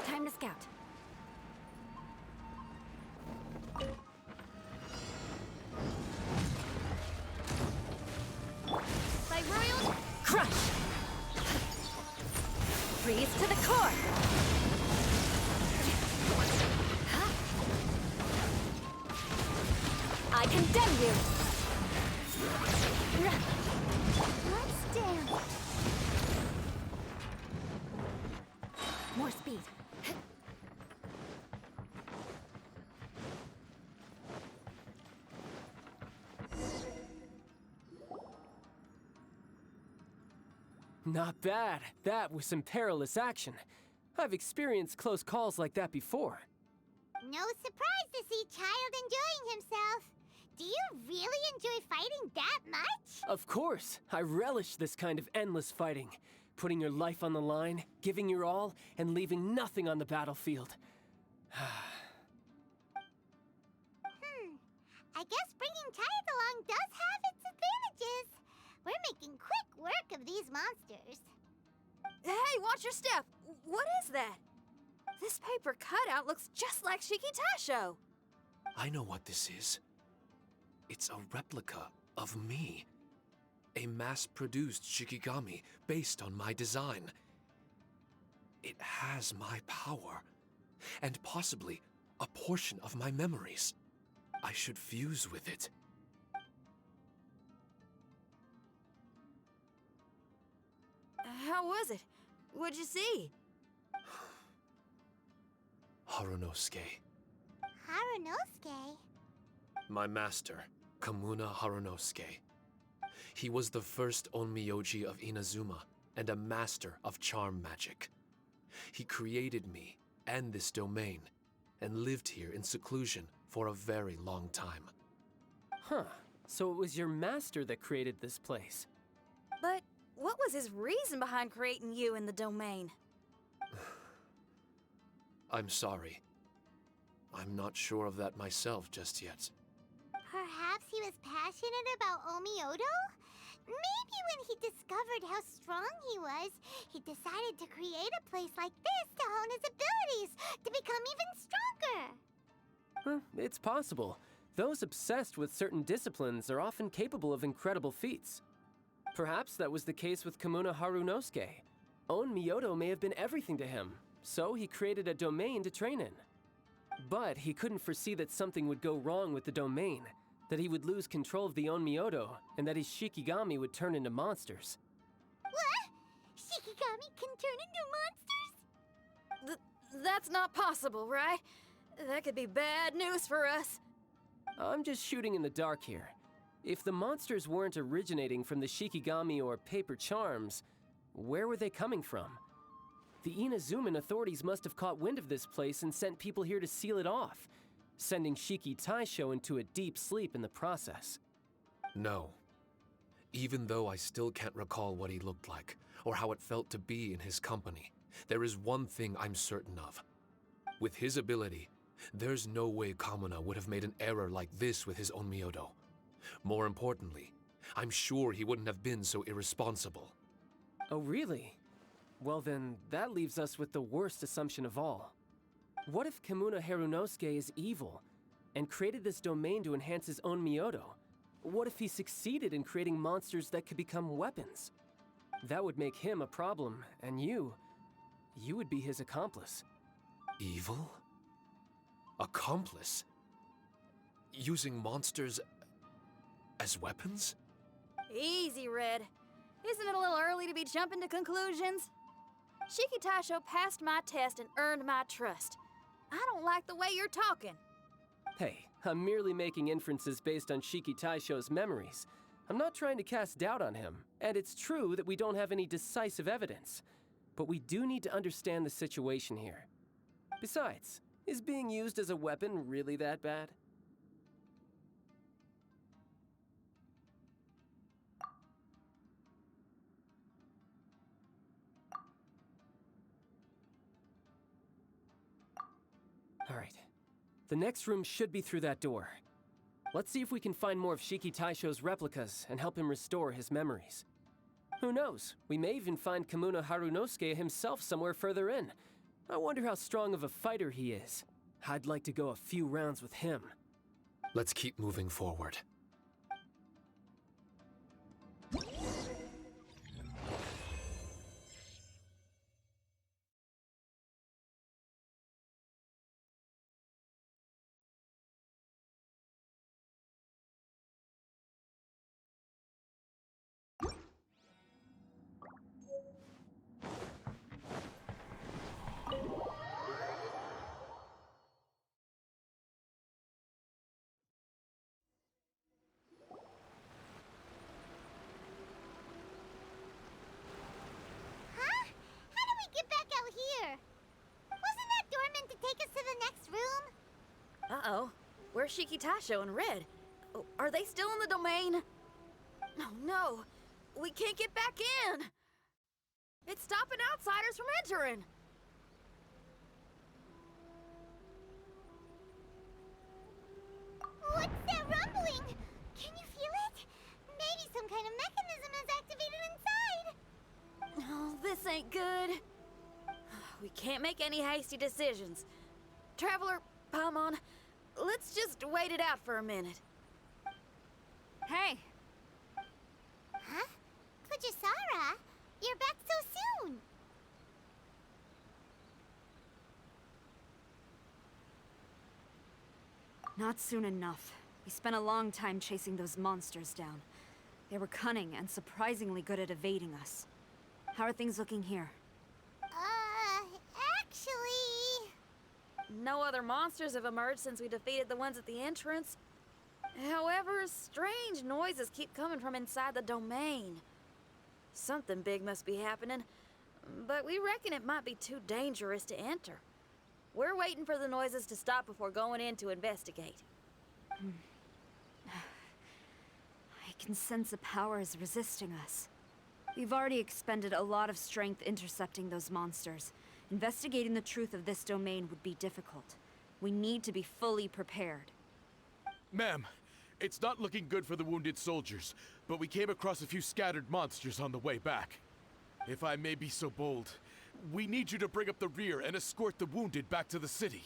Time to scout. By royal... Crush! Freeze to the core! I condemn you! Let's dance. More speed. Not bad. That was some perilous action. I've experienced close calls like that before. No surprise to see Child enjoying himself. Do you really enjoy fighting that much? Of course, I relish this kind of endless fighting. Putting your life on the line, giving your all, and leaving nothing on the battlefield. I guess bringing Child along does have its advantages. We're making quick work of these monsters. Hey, watch your step! What is that? This paper cutout looks just like Shiki Taisho. I know what this is. It's a replica of me. A mass-produced Shikigami based on my design. It has my power, and possibly a portion of my memories. I should fuse with it. How was it? What'd you see? Harunosuke. Harunosuke? My master, Kamuna Harunosuke. He was the first Onmyoji of Inazuma and a master of charm magic. He created me and this domain and lived here in seclusion for a very long time. Huh. So it was your master that created this place. But what was his reason behind creating you in the domain? I'm sorry. I'm not sure of that myself just yet. Perhaps he was passionate about Omiodo? Maybe when he discovered how strong he was, he decided to create a place like this to hone his abilities, to become even stronger. Huh, it's possible. Those obsessed with certain disciplines are often capable of incredible feats. Perhaps that was the case with Kamuna Harunosuke. Onmyodo may have been everything to him, So he created a domain to train in. But he couldn't foresee that something would go wrong with the domain, that he would lose control of the Onmyodo, and that his Shikigami would turn into monsters. What? Shikigami can turn into monsters? That's not possible, right? That could be bad news for us. I'm just shooting in the dark here. If the monsters weren't originating from the Shikigami or paper charms, where were they coming from? The Inazuman authorities must have caught wind of this place and sent people here to seal it off, sending Shiki Taisho into a deep sleep in the process. No. Even though I still can't recall what he looked like, or how it felt to be in his company, there is one thing I'm certain of. With his ability, there's no way Kamuna would have made an error like this with his Onmyodo. More importantly, I'm sure he wouldn't have been so irresponsible. Oh, really? Well then, that leaves us with the worst assumption of all. What if Kamuna Harunosuke is evil, and created this domain to enhance his own Myodo? What if he succeeded in creating monsters that could become weapons? That would make him a problem, and you would be his accomplice. Evil? Accomplice? Using monsters as weapons? Easy, Red. Isn't it a little early to be jumping to conclusions? Shiki Taisho passed my test and earned my trust. I don't like the way you're talking. Hey, I'm merely making inferences based on Shiki Taisho's memories. I'm not trying to cast doubt on him, and it's true that we don't have any decisive evidence. But we do need to understand the situation here. Besides, is being used as a weapon really that bad? All right. The next room should be through that door. Let's see if we can find more of Shiki Taisho's replicas and help him restore his memories. Who knows? We may even find Kamuna Harunosuke himself somewhere further in. I wonder how strong of a fighter he is. I'd like to go a few rounds with him. Let's keep moving forward. Huh? How do we get back out here? Wasn't that door meant to take us to the next room? Uh-oh. Where's Shiki Taisho and Red? Oh, are they still in the domain? Oh, no. We can't get back in. It's stopping outsiders from entering. What's that rumbling? Can you feel it? Maybe some kind of mechanism is activated inside. Oh, this ain't good. We can't make any hasty decisions. Traveler, Paimon, let's just wait it out for a minute. Hey, Huh? Kujisara, you're back so soon. not soon enough. We spent a long time chasing those monsters down. They were cunning and surprisingly good at evading us. How are things looking here? Actually... No other monsters have emerged since we defeated the ones at the entrance. However, strange noises keep coming from inside the domain. Something big must be happening, but we reckon it might be too dangerous to enter. We're waiting for the noises to stop before going in to investigate. I can sense a power is resisting us. We've already expended a lot of strength intercepting those monsters. Investigating the truth of this domain would be difficult. We need to be fully prepared. Ma'am, it's not looking good for the wounded soldiers, but we came across a few scattered monsters on the way back. If I may be so bold, we need you to bring up the rear and escort the wounded back to the city.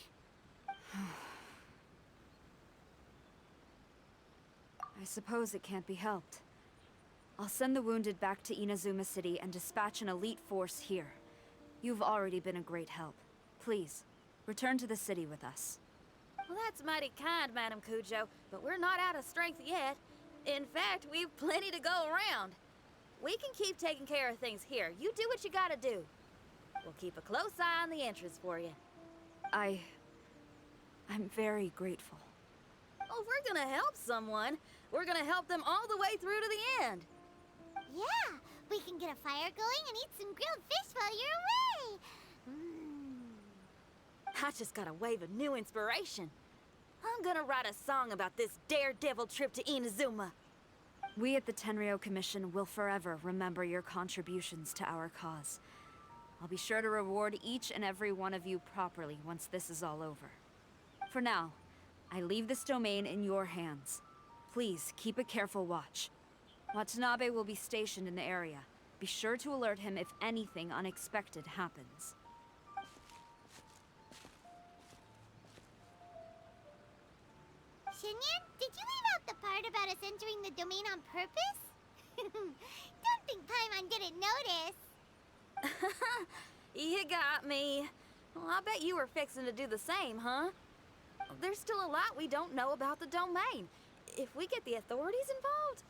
I suppose it can't be helped. I'll send the wounded back to Inazuma City and dispatch an elite force here. You've already been a great help. Please, return to the city with us. Well, that's mighty kind, Madam Cujo, but we're not out of strength yet. In fact, we've plenty to go around. We can keep taking care of things here. You do what you gotta do. We'll keep a close eye on the entrance for you. I'm very grateful. Oh, if we're gonna help someone, we're gonna help them all the way through to the end. Yeah, we can get a fire going and eat some grilled fish while you're away. I just got a wave of new inspiration. I'm gonna write a song about this daredevil trip to Inazuma. We at the Tenryo Commission will forever remember your contributions to our cause. I'll be sure to reward each and every one of you properly once this is all over. For now, I leave this domain in your hands. Please keep a careful watch. Watanabe will be stationed in the area. Be sure to alert him if anything unexpected happens. Shinyan, did you leave out the part about us entering the domain on purpose? Don't think Paimon didn't notice. You got me. Well, I bet you were fixing to do the same, huh? There's still a lot we don't know about the domain. If we get the authorities involved,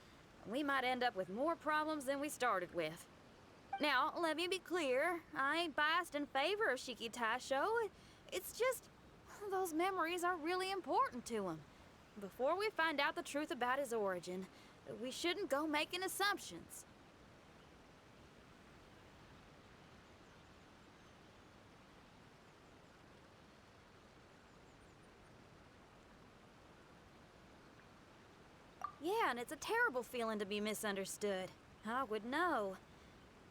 we might end up with more problems than we started with. Now, let me be clear. I ain't biased in favor of Shiki Taisho. It's just, those memories are really important to him. Before we find out the truth about his origin, we shouldn't go making assumptions. Yeah, and it's a terrible feeling to be misunderstood. I would know.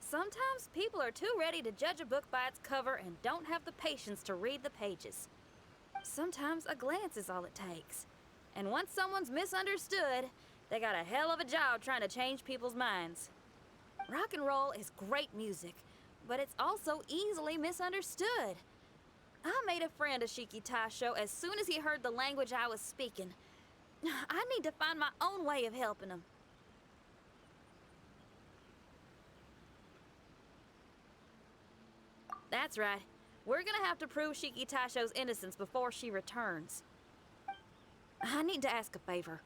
Sometimes people are too ready to judge a book by its cover and don't have the patience to read the pages. Sometimes a glance is all it takes. And once someone's misunderstood, they got a hell of a job trying to change people's minds. Rock and roll is great music, but it's also easily misunderstood. I made a friend of Shiki Taisho as soon as he heard the language I was speaking. I need to find my own way of helping him. That's right. We're gonna have to prove Shiki Taisho's innocence before she returns. I need to ask a favor.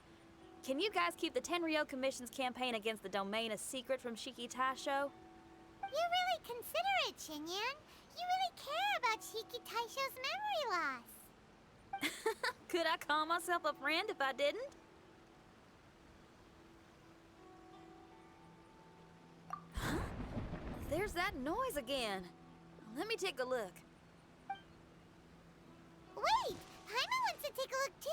Can you guys keep the Tenryo Commission's campaign against the domain a secret from Shiki Taisho? You're really considerate, Shinyan. You really care about Shiki Taisho's memory loss. Could I call myself a friend if I didn't? Huh? There's that noise again. Let me take a look. Wait! Paimon wants to take a look too!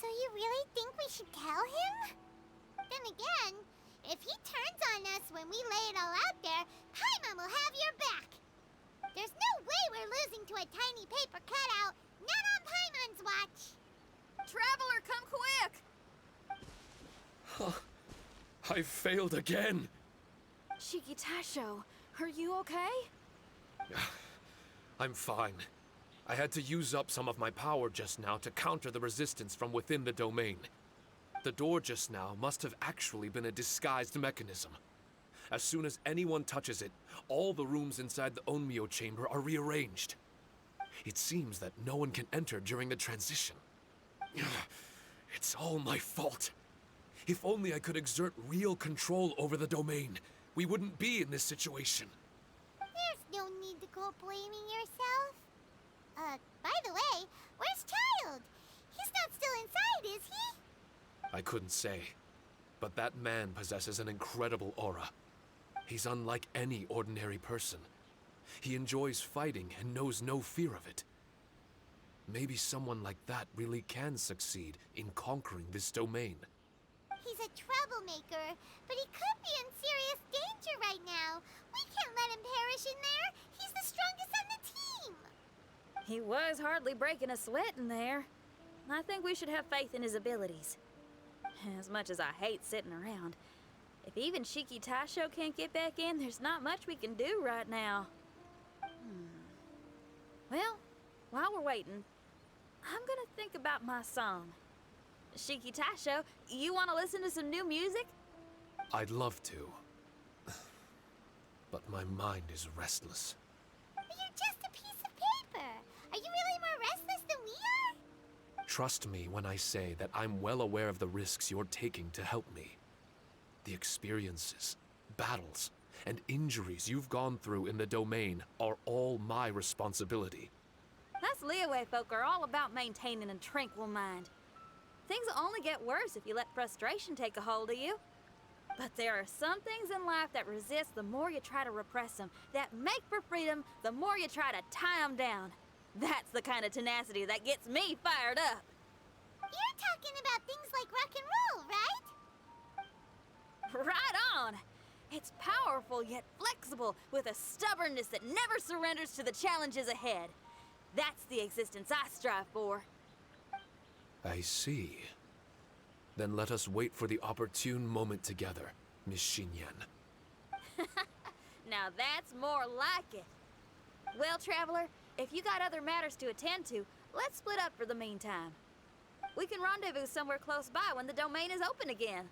So you really think we should tell him? Then again, if he turns on us when we lay it all out there, Paimon will have your back! There's no way we're losing to a tiny paper cutout, not on Paimon's watch! Traveler, come quick! I failed again. Shiki Taisho, are you okay? I'm fine. I had to use up some of my power just now to counter the resistance from within the domain. The door just now must have actually been a disguised mechanism. As soon as anyone touches it, all the rooms inside the Onmyo chamber are rearranged. It seems that no one can enter during the transition. It's all my fault. If only I could exert real control over the domain, we wouldn't be in this situation. There's no need to go blaming yourself. By the way, where's Child? He's not still inside, is he? I couldn't say, but that man possesses an incredible aura. He's unlike any ordinary person. He enjoys fighting and knows no fear of it. Maybe someone like that really can succeed in conquering this domain. He's a troublemaker, but he could be in serious danger right now. We can't let him perish in there. He's the strongest on the team. He was hardly breaking a sweat in there. I think we should have faith in his abilities. As much as I hate sitting around, if even Shiki Taisho can't get back in, there's not much we can do right now. Well, while we're waiting, I'm gonna think about my song. Shiki Taisho, you wanna listen to some new music? I'd love to. But my mind is restless. But you're just a piece of paper. Are you really more restless than we are? Trust me when I say that I'm well aware of the risks you're taking to help me. The experiences, battles, and injuries you've gone through in the domain are all my responsibility. Us Leeway folk are all about maintaining a tranquil mind. Things will only get worse if you let frustration take a hold of you. But there are some things in life that resist the more you try to repress them, that make for freedom the more you try to tie them down. That's the kind of tenacity that gets me fired up. You're talking about things like rock and roll, right? Right on! It's powerful yet flexible, with a stubbornness that never surrenders to the challenges ahead. That's the existence I strive for. I see. Then let us wait for the opportune moment together, Miss Xinyan. Now that's more like it. Well, Traveler, if you got other matters to attend to, let's split up for the meantime. We can rendezvous somewhere close by when the domain is open again.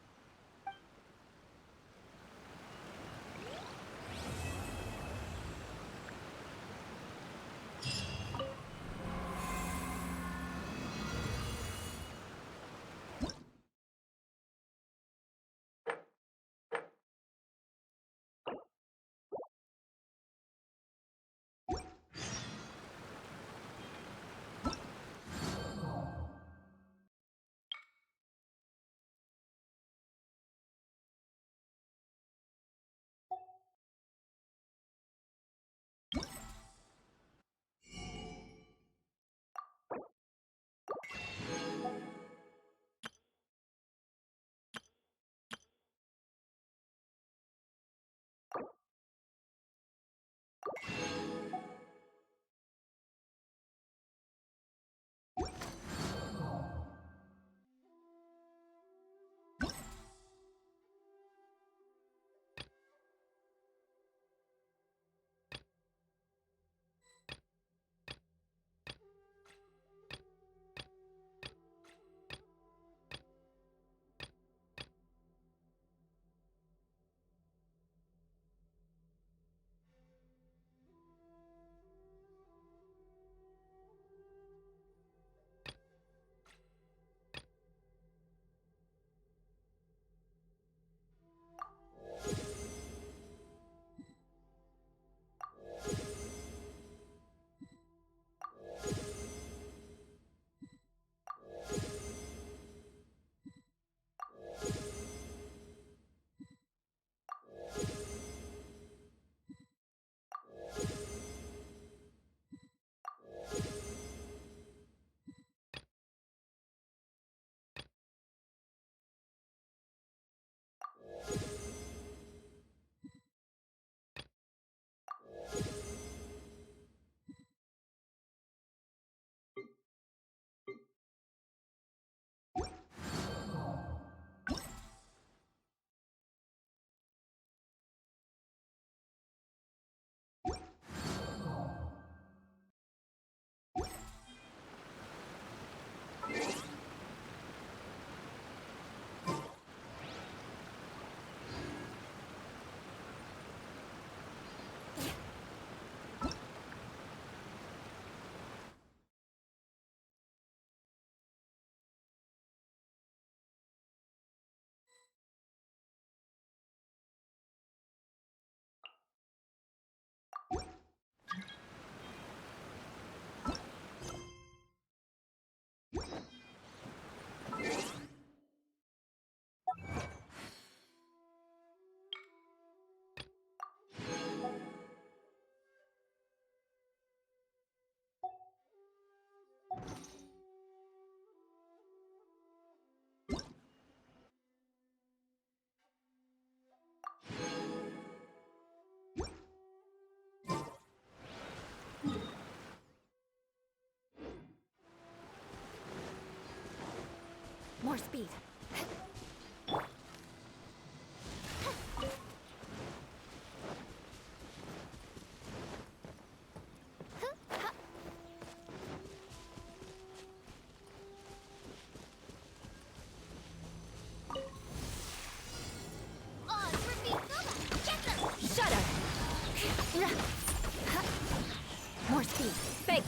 More speed.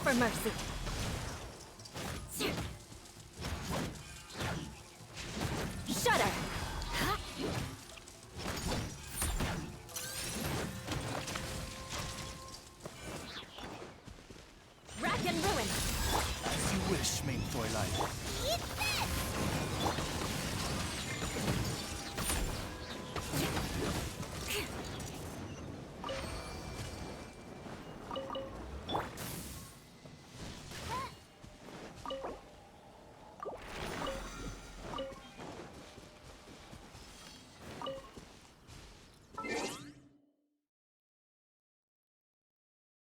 for mercy. Shudder! Rack and ruin! As you wish, main Fräulein. Eat that!